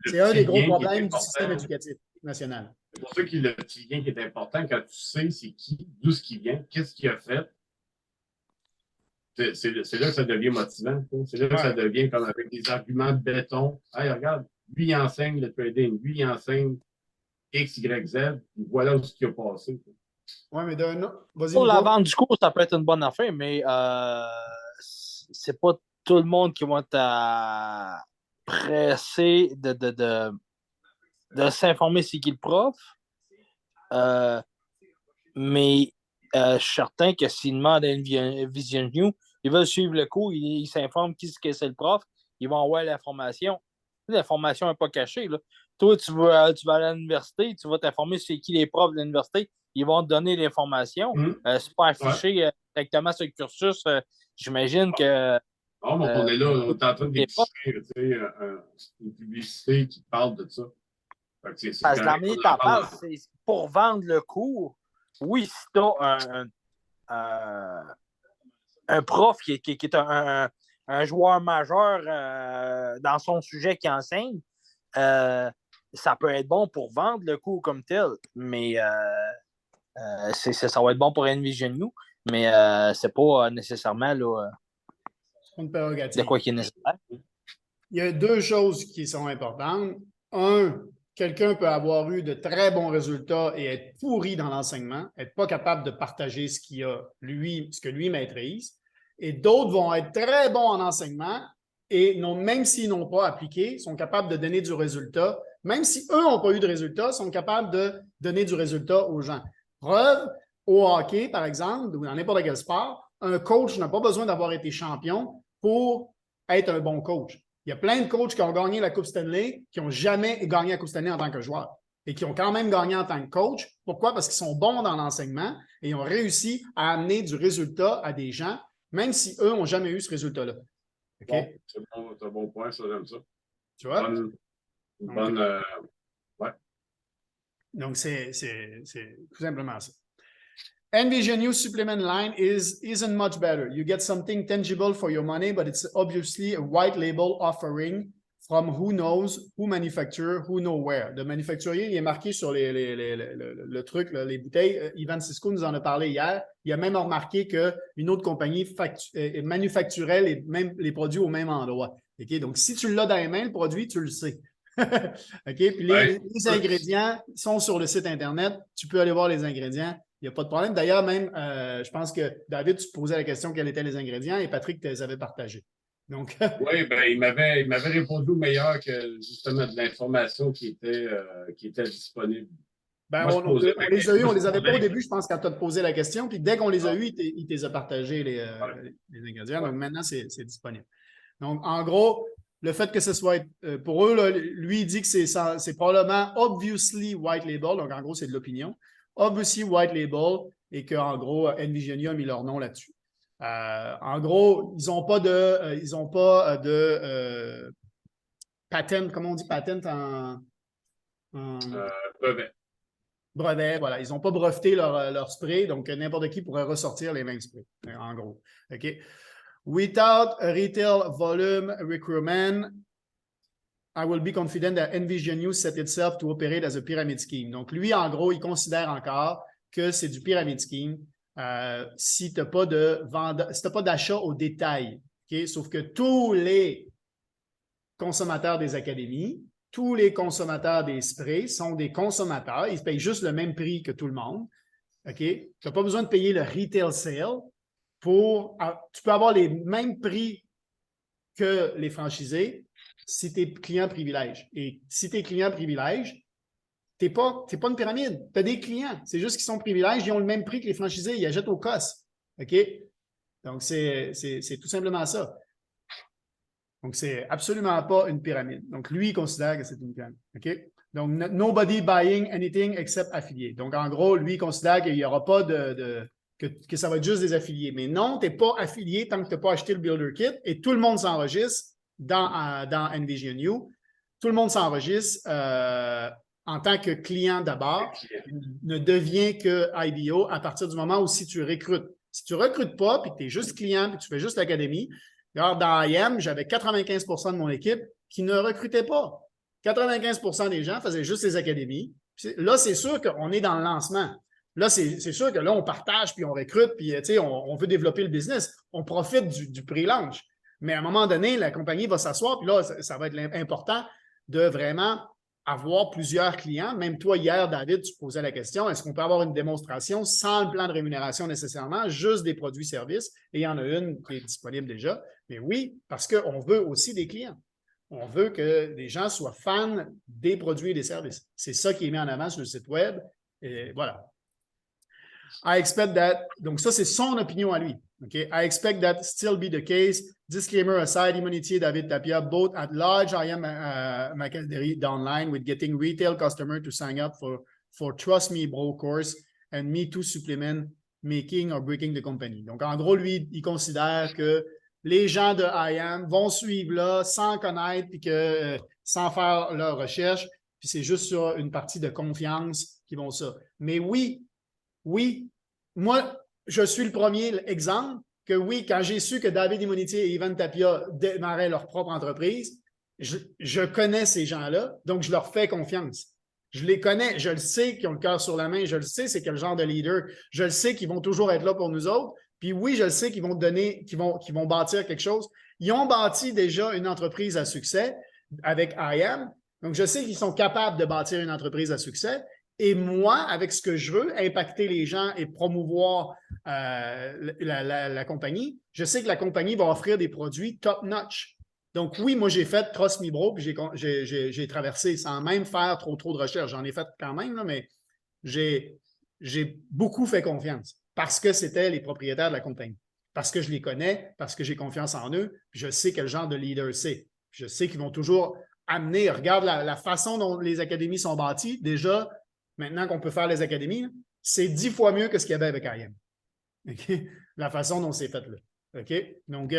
c'est un des gros problèmes du système éducatif national. C'est pour ça que le petit lien qui est important, quand tu sais c'est qui, d'où ce qui vient, qu'est-ce qu'il a fait, c'est là que ça devient motivant. C'est là que ça devient comme avec des arguments de béton. Hey, regarde, lui, il enseigne le trading, lui, il enseigne X, Y, Z, voilà où ce qui a passé. Oui, mais vas-y. Pour la vente du cours, ça peut être une bonne affaire, mais c'est pas tout le monde qui va être pressé de s'informer c'est qui le prof. Mais je suis certain que s'ils demandent à une Vision New, ils veulent suivre le cours, ils s'informent qui c'est le prof, ils vont avoir l'information. L'information n'est pas cachée. Là. Toi, tu vas aller à l'université, tu vas t'informer sur qui les profs de l'université, ils vont te donner l'information. C'est pas affiché directement sur le cursus. J'imagine que. Non, mais on est là, on est en train d'écrire une publicité qui parle de ça. Parce que la minute t'en parles, c'est pour vendre le cours. Oui, si tu as un prof qui est un joueur majeur dans son sujet qui enseigne, ça peut être bon pour vendre le cours comme tel, mais ça va être bon pour Envision You, mais c'est pas nécessairement là, une prérogative. de quoi qui est nécessaire. Il y a deux choses qui sont importantes. Un, quelqu'un peut avoir eu de très bons résultats et être pourri dans l'enseignement, être pas capable de partager ce que lui maîtrise. Et d'autres vont être très bons en enseignement et même s'ils n'ont pas appliqué, sont capables de donner du résultat. Même si eux n'ont pas eu de résultat, sont capables de donner du résultat aux gens. Preuve, au hockey, par exemple, ou dans n'importe quel sport, un coach n'a pas besoin d'avoir été champion pour être un bon coach. Il y a plein de coachs qui ont gagné la Coupe Stanley, qui n'ont jamais gagné la Coupe Stanley en tant que joueur et qui ont quand même gagné en tant que coach. Pourquoi? Parce qu'ils sont bons dans l'enseignement et ils ont réussi à amener du résultat à des gens, même si eux n'ont jamais eu ce résultat-là. Okay? Bon, c'est un bon point, ça, j'aime ça. Tu vois? Ouais. Donc, c'est tout simplement ça. Envision You supplement line isn't much better. You get something tangible for your money, but it's obviously a white label offering from who knows, who manufacture, who know where. Le manufacturier, il est marqué sur le truc, là, les bouteilles. Ivan Cisco nous en a parlé hier. Il a même remarqué qu'une autre compagnie manufacturait les produits au même endroit. Okay? Donc, si tu l'as dans les mains, le produit, tu le sais. OK? Puis les ingrédients sont sur le site Internet. Tu peux aller voir les ingrédients. Il n'y a pas de problème. D'ailleurs, même, je pense que David, tu te posais la question quels étaient les ingrédients et Patrick te les avait partagés. Donc, oui, ben, il m'avait répondu au meilleur que justement de l'information qui était disponible. Ben, on les a eus, on les avait pas au début, je pense, quand tu as posé la question. Puis dès qu'on les a eus, il te les a partagés, les ingrédients. Donc maintenant, c'est disponible. Donc, en gros, le fait que ce soit, pour eux, là, lui, il dit que c'est probablement obviously white label. Donc, en gros, c'est de l'opinion. Obviously white label et qu'en gros, Envision You a mis leur nom là-dessus. En gros, ils n'ont pas de patent, comment on dit patent en brevet. Brevet, voilà. Ils n'ont pas breveté leur spray, donc n'importe qui pourrait ressortir les mêmes sprays, en gros. OK? Without a retail volume requirement, I will be confident that Envision You set itself to operate as a pyramid scheme. Donc, lui, en gros, il considère encore que c'est du pyramid scheme si tu n'as pas d'achat au détail. Okay? Sauf que tous les consommateurs des académies tous les consommateurs des sprays sont des consommateurs. Ils payent juste le même prix que tout le monde. OK? Tu n'as pas besoin de payer le retail sale tu peux avoir les mêmes prix que les franchisés si tu es client privilège. Et si tu es client privilège, tu n'es pas une pyramide. Tu as des clients. C'est juste qu'ils sont privilèges. Ils ont le même prix que les franchisés. Ils achètent au cost. OK? Donc, c'est tout simplement ça. Donc, c'est absolument pas une pyramide. Donc, lui, il considère que c'est une pyramide. OK? Donc, nobody buying anything except affilié. Donc, en gros, lui, il considère qu'il n'y aura pas que ça va être juste des affiliés. Mais non, tu n'es pas affilié tant que tu n'as pas acheté le Builder Kit et tout le monde s'enregistre dans Envision You. Tout le monde s'enregistre en tant que client d'abord, ne devient que IBO à partir du moment où si tu recrutes. Si tu ne recrutes pas, puis que tu es juste client, puis que tu fais juste l'académie, alors dans IM, j'avais 95 de mon équipe qui ne recrutait pas. 95 des gens faisaient juste les académies. Là, c'est sûr qu'on est dans le lancement. Là, c'est sûr que là, on partage, puis on recrute, puis on veut développer le business. On profite du pré-launch. Mais à un moment donné, la compagnie va s'asseoir, puis là, ça va être important de vraiment avoir plusieurs clients. Même toi, hier, David, tu posais la question, est-ce qu'on peut avoir une démonstration sans le plan de rémunération nécessairement, juste des produits-services? Et il y en a une qui est disponible déjà. Mais oui, parce qu'on veut aussi des clients. On veut que les gens soient fans des produits et des services. C'est ça qui est mis en avant sur le site web. Et voilà. I expect that. Donc, ça, c'est son opinion à lui. Okay? I expect that still be the case. Disclaimer aside, Immonitier, David Tapia, both at large IM Macadary downline with getting retail customer to sign up for Trust Me Bro course and Me Too supplement making or breaking the company. Donc, en gros, lui, il considère que les gens de IM vont suivre là sans connaître puis sans faire leur recherche. Puis c'est juste sur une partie de confiance qui vont ça. Mais oui, moi, je suis le premier exemple que oui, quand j'ai su que David Immonitier et Ivan Tapia démarraient leur propre entreprise, je connais ces gens-là, donc je leur fais confiance. Je les connais, je le sais qu'ils ont le cœur sur la main, je le sais c'est quel genre de leader, je le sais qu'ils vont toujours être là pour nous autres, puis oui, je le sais qu'ils vont donner, qu'ils vont bâtir quelque chose. Ils ont bâti déjà une entreprise à succès avec IM, donc je sais qu'ils sont capables de bâtir une entreprise à succès. Et moi, avec ce que je veux, impacter les gens et promouvoir la compagnie, je sais que la compagnie va offrir des produits top-notch. Donc oui, moi, j'ai fait Trust Me Bro, puis j'ai traversé sans même faire trop de recherche. J'en ai fait quand même, là, mais j'ai beaucoup fait confiance parce que c'était les propriétaires de la compagnie, parce que je les connais, parce que j'ai confiance en eux, puis je sais quel genre de leader c'est. Je sais qu'ils vont toujours amener, regarde la façon dont les académies sont bâties, déjà, maintenant qu'on peut faire les académies, c'est 10 fois mieux que ce qu'il y avait avec IM. Okay? La façon dont c'est fait là. Okay? Donc,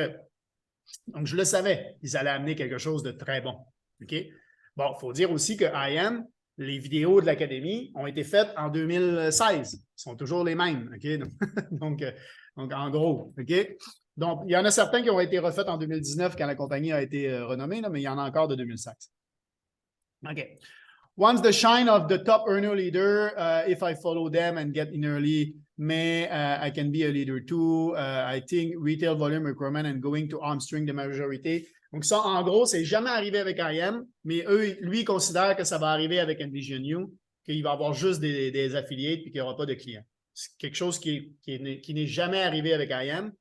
je le savais, ils allaient amener quelque chose de très bon. Okay? Bon, il faut dire aussi que IM, les vidéos de l'académie ont été faites en 2016. Ils sont toujours les mêmes. Okay? donc, en gros. Okay? Donc, il y en a certains qui ont été refaits en 2019 quand la compagnie a été renommée, là, mais il y en a encore de 2016. OK. Once the shine of the top earner leader, if I follow them and get in early, I can be a leader too. I think retail volume requirement and going to hamstring the majority. Donc ça, en gros, c'est jamais arrivé avec IM, mais lui, il considère que ça va arriver avec Envision You, qu'il va avoir juste des affiliés et qu'il n'y aura pas de clients. C'est quelque chose qui n'est jamais arrivé avec IM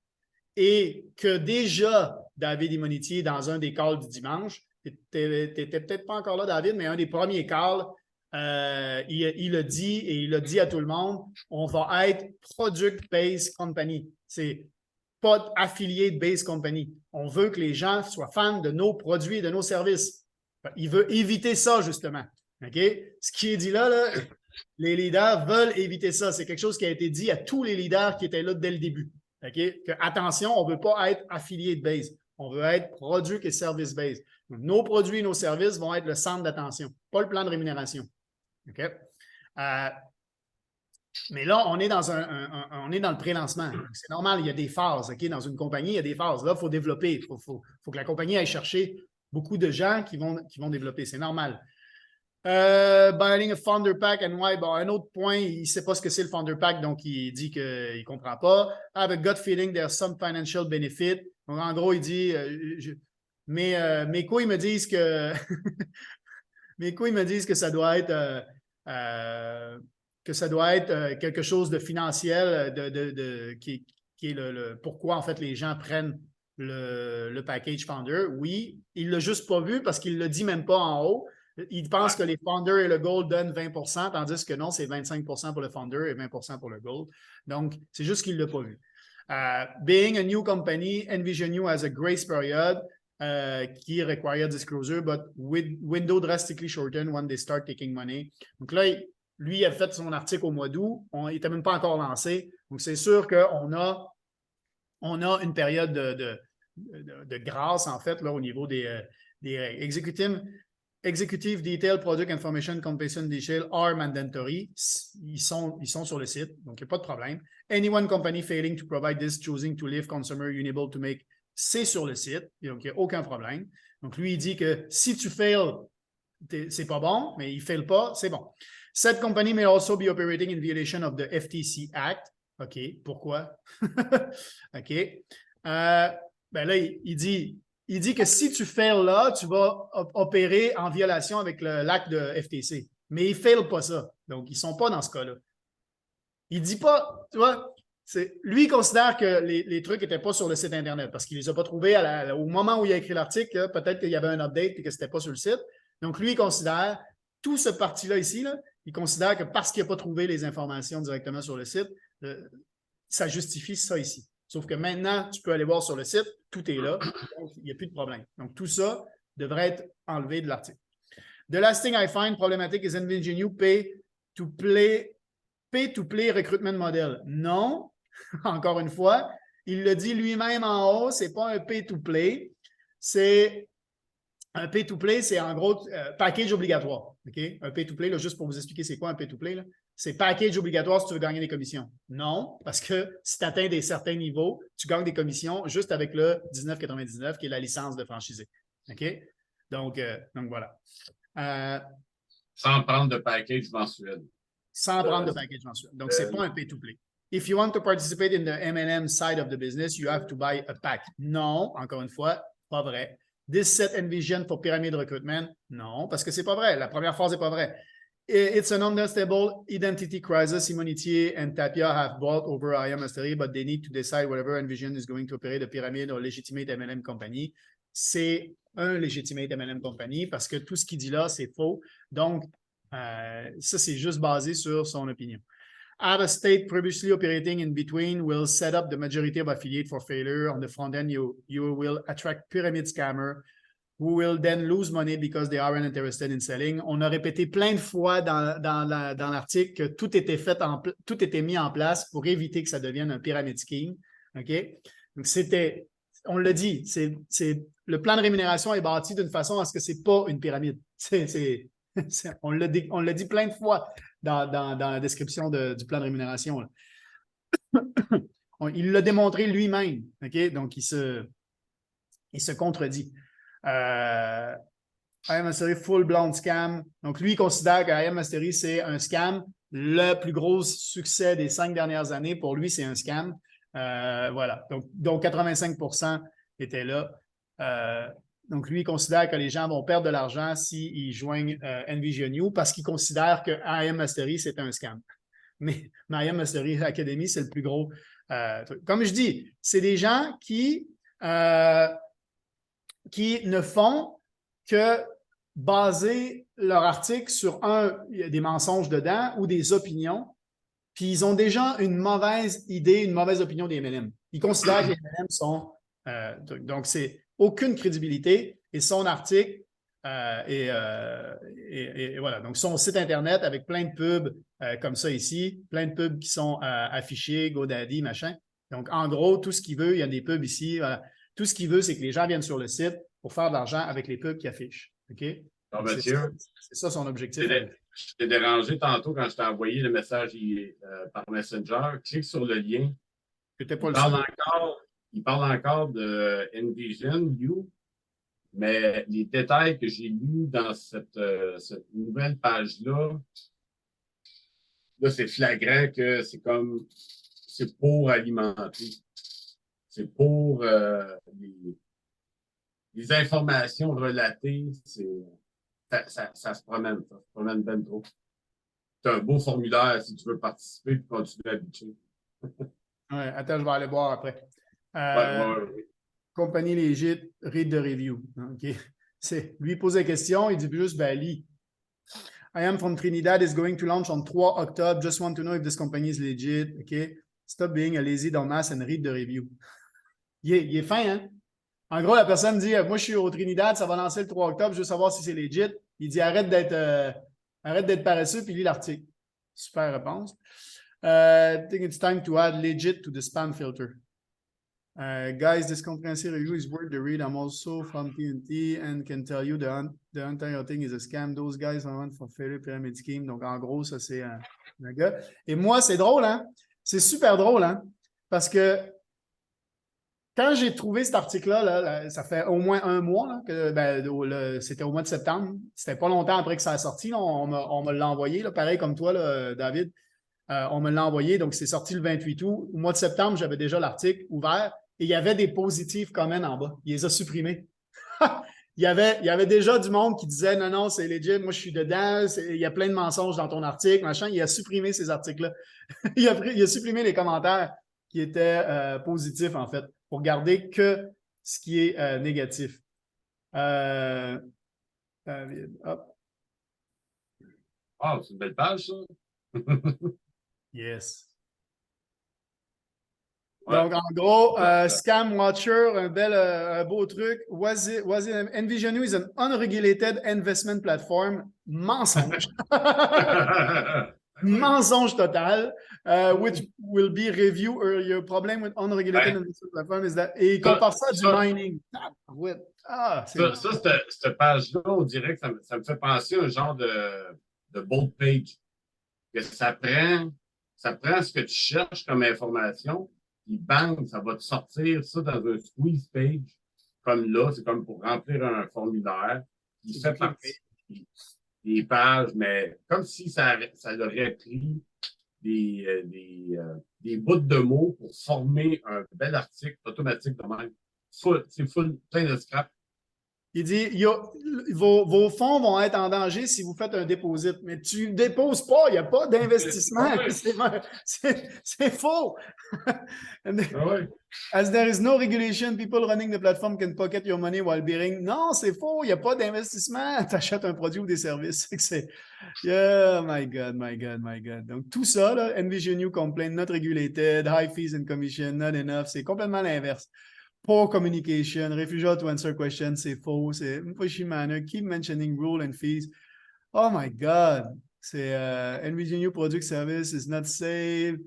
et que déjà, David Immonitier, dans un des calls du dimanche, tu n'étais peut-être pas encore là, David, mais un des premiers calls, il a dit et il a dit à tout le monde, on va être product-based company. C'est pas affiliate-based company. On veut que les gens soient fans de nos produits et de nos services. Il veut éviter ça, justement. Okay? Ce qui est dit là, les leaders veulent éviter ça. C'est quelque chose qui a été dit à tous les leaders qui étaient là dès le début. Okay? Que, attention, on ne veut pas être affiliate-based. On veut être product et service-based. Nos produits et nos services vont être le centre d'attention, pas le plan de rémunération. Okay? Mais là, on est dans le pré-lancement. C'est normal, il y a des phases. Okay? Dans une compagnie, il y a des phases. Là, il faut développer. Il faut que la compagnie aille chercher beaucoup de gens qui vont développer. C'est normal. Buying a Founder Pack and why? Bon, un autre point, il ne sait pas ce que c'est le Founder Pack, donc il dit qu'il ne comprend pas. I have a gut feeling there's some financial benefit. Donc, en gros, il dit, mes couilles me disent que Mes couilles me disent que ça doit être quelque chose de financier, qui est pourquoi en fait les gens prennent le package Founder. Oui, il ne l'a juste pas vu parce qu'il ne le dit même pas en haut. Il pense que les Founder et le Gold donnent 20 tandis que non, c'est 25 pour le Founder et 20 pour le Gold. Donc, c'est juste qu'il ne l'a pas vu. Being a new company, envision you as a grace period qui require disclosure, but with window drastically shortened when they start taking money. Donc là, lui, il a fait son article au mois d'août. Il n'était même pas encore lancé. Donc, c'est sûr qu'on a une période de grâce, en fait, là, au niveau des Executive Detail Product Information Compensation Detail are mandatory. Ils sont sur le site, donc il n'y a pas de problème. Anyone company failing to provide this, choosing to leave consumer unable to make, c'est sur le site, donc il n'y a aucun problème. Donc lui, il dit que si tu fails, c'est pas bon, mais il ne fail pas, c'est bon. Said company may also be operating in violation of the FTC Act. OK, pourquoi? OK. Ben là, il dit que si tu fails là, tu vas opérer en violation avec l'acte de FTC. Mais ils ne failent pas ça. Donc, ils ne sont pas dans ce cas-là. Il ne dit pas, tu vois, lui, il considère que les trucs n'étaient pas sur le site Internet parce qu'il ne les a pas trouvés au moment où il a écrit l'article. Peut-être qu'il y avait un update et que ce n'était pas sur le site. Donc, lui, il considère, tout ce parti-là ici, là, il considère que parce qu'il n'a pas trouvé les informations directement sur le site, ça justifie ça ici. Sauf que maintenant, tu peux aller voir sur le site, tout est là, donc il n'y a plus de problème. Donc, tout ça devrait être enlevé de l'article. The last thing I find problematic is envision you pay-to-play recruitment model. Non, encore une fois, il le dit lui-même en haut, ce n'est pas un pay-to-play, c'est un pay-to-play, c'est en gros package obligatoire. Okay? Un pay-to-play, là, juste pour vous expliquer c'est quoi un pay-to-play, là, c'est package obligatoire si tu veux gagner des commissions. Non, parce que si tu atteins des certains niveaux, tu gagnes des commissions juste avec le 19,99 qui est la licence de franchisé. OK? Donc voilà. Sans prendre de package mensuel. Sans prendre de package mensuel. Donc, ce n'est pas un pay-to-play. If you want to participate in the M&M side of the business, you have to buy a pack. Non, encore une fois, pas vrai. This set envision for pyramid recruitment? Non, parce que c'est pas vrai. La première phrase n'est pas vraie. It's an unstable identity crisis. Simonitier and Tapia have bought over IM Mastery, but they need to decide whether Envision is going to operate a pyramid or legitimate MLM company. C'est un legitimate MLM company parce que tout ce qu'il dit là, c'est faux. Donc, ça, c'est juste basé sur son opinion. At a state previously operating in between will set up the majority of affiliate for failure. On the front end, you will attract pyramid scammer who will then lose money because they aren't interested in selling. On a répété plein de fois dans l'article que tout était mis en place pour éviter que ça devienne un pyramid scheme. OK? Donc, on l'a dit, le plan de rémunération est bâti d'une façon à ce que ce n'est pas une pyramide. On l'a dit plein de fois dans la description du plan de rémunération. Là. Il l'a démontré lui-même. OK? Donc, il se contredit. IM Mastery full blown scam. Donc, lui, il considère que IM Mastery, c'est un scam. Le plus gros succès des 5 dernières années, pour lui, c'est un scam. Voilà. Donc 85% étaient là. Donc, lui, il considère que les gens vont perdre de l'argent s'ils joignent Envision You parce qu'il considère que IM Mastery, c'est un scam. Mais IM Mastery Academy, c'est le plus gros truc. Comme je dis, c'est des gens qui ne font que baser leur article sur il y a des mensonges dedans ou des opinions, puis ils ont déjà une mauvaise idée, une mauvaise opinion des MLM. Ils considèrent que les MLM sont... donc, c'est aucune crédibilité et son article et voilà. Donc, son site Internet avec plein de pubs comme ça ici, plein de pubs qui sont affichés, GoDaddy, machin. Donc, en gros, tout ce qu'il veut, il y a des pubs ici, voilà. Tout ce qu'il veut, c'est que les gens viennent sur le site pour faire de l'argent avec les pubs qui affichent. OK? C'est ça son objectif. Je t'ai dérangé tantôt quand je t'ai envoyé le message par Messenger. Clique sur le lien. Il parle encore de Envision You, mais les détails que j'ai lus dans cette nouvelle page-là, là, c'est flagrant que c'est pour alimenter. C'est pour les informations relatées. ça se promène. Ça se promène bien trop. C'est un beau formulaire si tu veux participer et continuer à bitcher. Ouais, attends, je vais aller voir après. Ouais. Compagnie Legit, read the review. OK. Lui, il pose la question, il dit juste, ben, lis. I am from Trinidad, is going to launch on 3 Octobre. Just want to know if this company is legit. OK. Stop being a lazy dumbass and read the review. Il est fin, hein? En gros, la personne dit, moi, je suis au Trinidad, ça va lancer le 3 octobre, je veux savoir si c'est legit. Il dit, arrête d'être paresseux, puis lis l'article. Super réponse. I think it's time to add legit to the spam filter. Guys, this comprehensive review is worth the read. I'm also from TNT and can tell you the entire thing is a scam. Those guys are on for failure pyramid scheme. Donc, en gros, ça, c'est un gars. Et moi, c'est drôle, hein? C'est super drôle, hein? Parce que quand j'ai trouvé cet article-là, ça fait au moins un mois, là, que c'était au mois de septembre. C'était pas longtemps après que ça a sorti. Là, on me l'a envoyé, là, pareil comme toi, là, David. On me l'a envoyé, donc c'est sorti le 28 août. Au mois de septembre, j'avais déjà l'article ouvert et il y avait des positifs comments en bas. Il les a supprimés. il y avait déjà du monde qui disait non, non, c'est legit, moi je suis dedans, il y a plein de mensonges dans ton article, machin. Il a supprimé ces articles-là. il a supprimé les commentaires qui étaient positifs, en fait, pour garder que ce qui est négatif. Hop. Ah, c'est une belle page, ça. Yes. Ouais. Donc, en gros, Scam Watcher, un beau truc. Envision is an unregulated investment platform. Mensonge. Mensonge total. Which will be reviewed earlier. Problem with unregulated investment platform is that. Et il compare ça à du mining. Cette page-là, on dirait que ça me fait penser à un genre de bold page. Que ça prend ce que tu cherches comme information, puis bang, ça va te sortir ça dans un squeeze page. Comme là, c'est comme pour remplir un formulaire. Il fait partie des pages, mais comme si ça aurait pris des bouts de mots pour former un bel article automatique de même. C'est full, plein de scrap. Il dit, vos fonds vont être en danger si vous faites un dépôt. Mais tu ne déposes pas, il n'y a pas d'investissement. C'est faux. As there is no regulation, people running the platform can pocket your money while bearing. Non, c'est faux, il n'y a pas d'investissement. Tu achètes un produit ou des services. Yeah, my God. Donc, tout ça, là, Envision You complaint, not regulated, high fees and commission, not enough. C'est complètement l'inverse. Poor communication, refusal to answer questions, c'est faux, c'est pushy manner, keep mentioning rule and fees. Oh my God! C'est Envision You product service is not safe.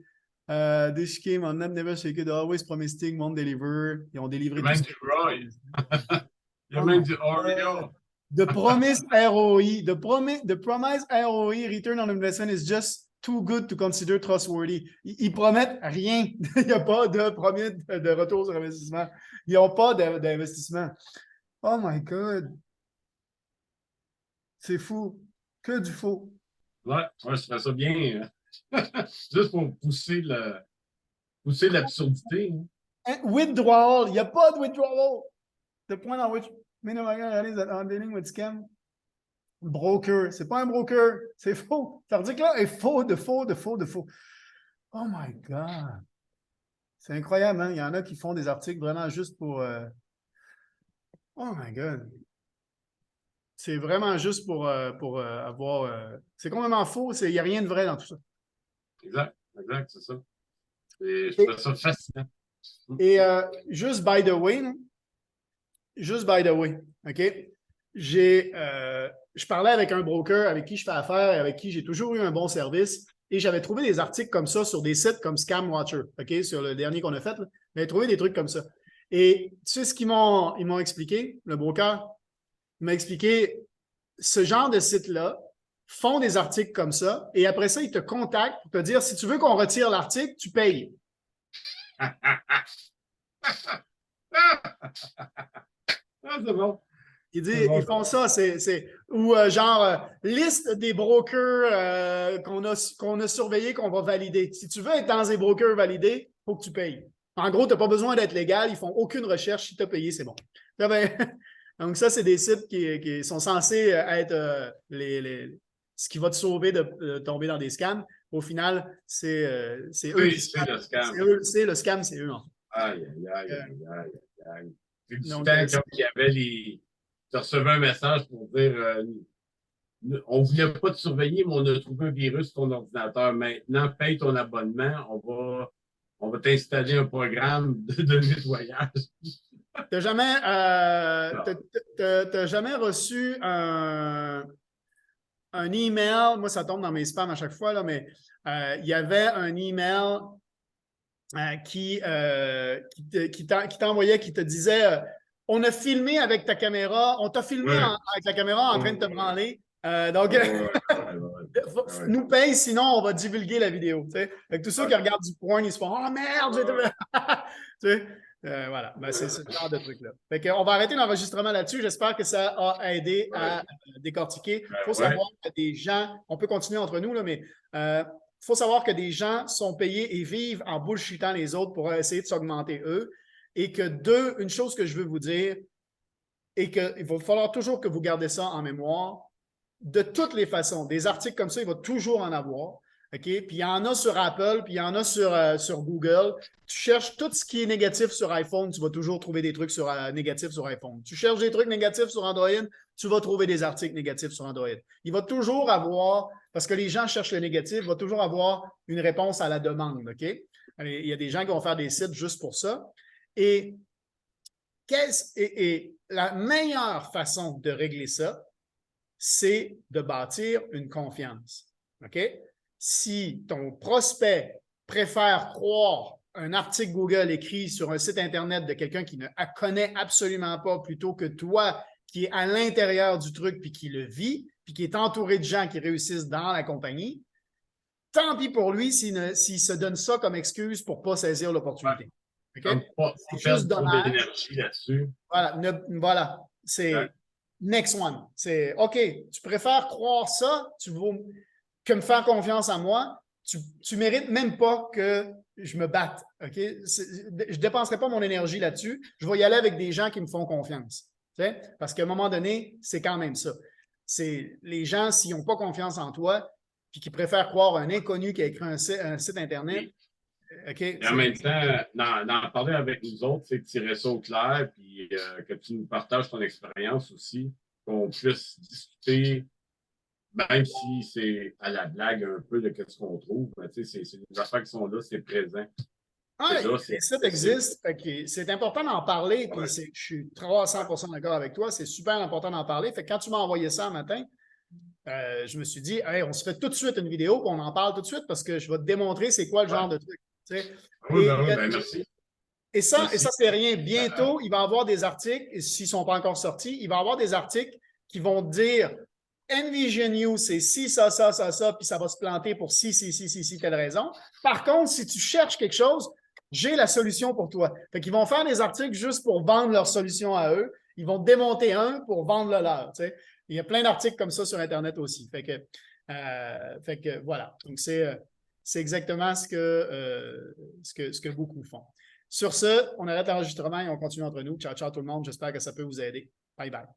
This scheme on not never secure, always promising, won't deliver. Ils ont délivré tout. Il y a même du Oreo. The promise ROI, the promise ROI, return on investment is just too good to consider trustworthy. Ils promettent rien. Il n'y a pas de promesse de retour sur investissement. Ils n'ont pas d'investissement. Oh my God. C'est fou. Que du faux. Ouais, je ferais ça bien. Juste pour pousser l'absurdité. Withdrawal. Il n'y a pas de withdrawal. The point on which many organizations that are dealing with scam. Broker. C'est pas un broker. C'est faux. Cet article-là est faux, de faux. Oh my God. C'est incroyable, hein? Il y en a qui font des articles vraiment juste pour... Oh my God. C'est vraiment juste pour avoir... C'est complètement faux. Il n'y a rien de vrai dans tout ça. Exact, c'est ça. Et je trouve ça fascinant. Et juste by the way, OK? Je parlais avec un broker avec qui je fais affaire et avec qui j'ai toujours eu un bon service et j'avais trouvé des articles comme ça sur des sites comme Scam Watcher, OK? Sur le dernier qu'on a fait, j'avais trouvé des trucs comme ça. Et tu sais ce qu'ils m'ont expliqué, le broker? Il m'a expliqué ce genre de sites-là font des articles comme ça et après ça, ils te contactent pour te dire si tu veux qu'on retire l'article, tu payes. C'est bon. Il dit, ils font ça, ou genre liste des brokers qu'on a surveillés, qu'on va valider. Si tu veux être dans des brokers validés, il faut que tu payes. En gros, tu n'as pas besoin d'être légal, ils ne font aucune recherche. Si tu as payé, c'est bon. Donc, ça, c'est des sites qui sont censés être ce qui va te sauver de tomber dans des scams. Au final, c'est eux Oui, qui c'est le scam. C'est le scam, c'est eux, en fait. Aïe, aïe, aïe, aïe, aïe, aïe. C'est du Donc, temps comme il y avait les. Tu recevais un message pour dire on ne voulait pas te surveiller, mais on a trouvé un virus sur ton ordinateur. Maintenant, paye ton abonnement, on va t'installer un programme de nettoyage. T'as jamais reçu un email, moi ça tombe dans mes spams à chaque fois, là, mais il y avait un email qui t'envoyait, qui te disait on a filmé avec ta caméra, on t'a filmé Ouais. avec la caméra en train de te branler. Donc, Ouais. nous paye, sinon on va divulguer la vidéo. Fait que tous ceux qui regardent du porn, ils se font oh merde, tu sais, voilà, ben, c'est ce genre de truc-là. Fait qu'on va arrêter l'enregistrement là-dessus. J'espère que ça a aidé à décortiquer. Il faut savoir que des gens, on peut continuer entre nous, là, mais il faut savoir que des gens sont payés et vivent en bullshitant les autres pour essayer de s'augmenter eux. Et que une chose que je veux vous dire, et qu'il va falloir toujours que vous gardez ça en mémoire, de toutes les façons, des articles comme ça, il va toujours en avoir. OK? Puis il y en a sur Apple, puis il y en a sur Google. Tu cherches tout ce qui est négatif sur iPhone, tu vas toujours trouver des trucs négatifs sur iPhone. Tu cherches des trucs négatifs sur Android, tu vas trouver des articles négatifs sur Android. Il va toujours avoir, parce que les gens cherchent le négatif, il va toujours avoir une réponse à la demande. OK? Il y a des gens qui vont faire des sites juste pour ça. Et la meilleure façon de régler ça, c'est de bâtir une confiance. OK? Si ton prospect préfère croire un article Google écrit sur un site Internet de quelqu'un qui ne connaît absolument pas plutôt que toi qui est à l'intérieur du truc puis qui le vit puis qui est entouré de gens qui réussissent dans la compagnie, tant pis pour lui s'il se donne ça comme excuse pour ne pas saisir l'opportunité. Okay? C'est juste dommage. D'énergie là-dessus. Voilà. C'est next one. C'est OK, tu préfères croire ça que me faire confiance en moi. Tu ne mérites même pas que je me batte. OK? Je ne dépenserai pas mon énergie là-dessus. Je vais y aller avec des gens qui me font confiance. T'sais? Parce qu'à un moment donné, c'est quand même ça. C'est les gens, s'ils n'ont pas confiance en toi, puis qui préfèrent croire un inconnu qui a écrit un site Internet. Oui. Okay, et en même temps, d'en parler avec nous autres, c'est de tirer ça au clair, puis que tu nous partages ton expérience aussi, qu'on puisse discuter, même si c'est à la blague un peu de ce qu'on trouve. C'est des affaires qui sont là, c'est présent. Les sites existent, c'est important d'en parler, puis je suis 300% d'accord avec toi, c'est super important d'en parler. Fait que quand tu m'as envoyé ça un matin, je me suis dit, hey, on se fait tout de suite une vidéo, puis on en parle tout de suite parce que je vais te démontrer c'est quoi le genre de truc. Merci. Et ça, c'est rien. Bientôt, il va y avoir des articles, et s'ils ne sont pas encore sortis, il va y avoir des articles qui vont dire Envision You, c'est ci, ça, puis ça va se planter pour ci, telle raison. Par contre, si tu cherches quelque chose, j'ai la solution pour toi. Fait qu'ils vont faire des articles juste pour vendre leur solution à eux. Ils vont démonter un pour vendre le leur. T'sais. Il y a plein d'articles comme ça sur Internet aussi. Fait que voilà. Donc, c'est exactement ce que beaucoup font. Sur ce, on arrête l'enregistrement et on continue entre nous. Ciao, ciao tout le monde. J'espère que ça peut vous aider. Bye bye.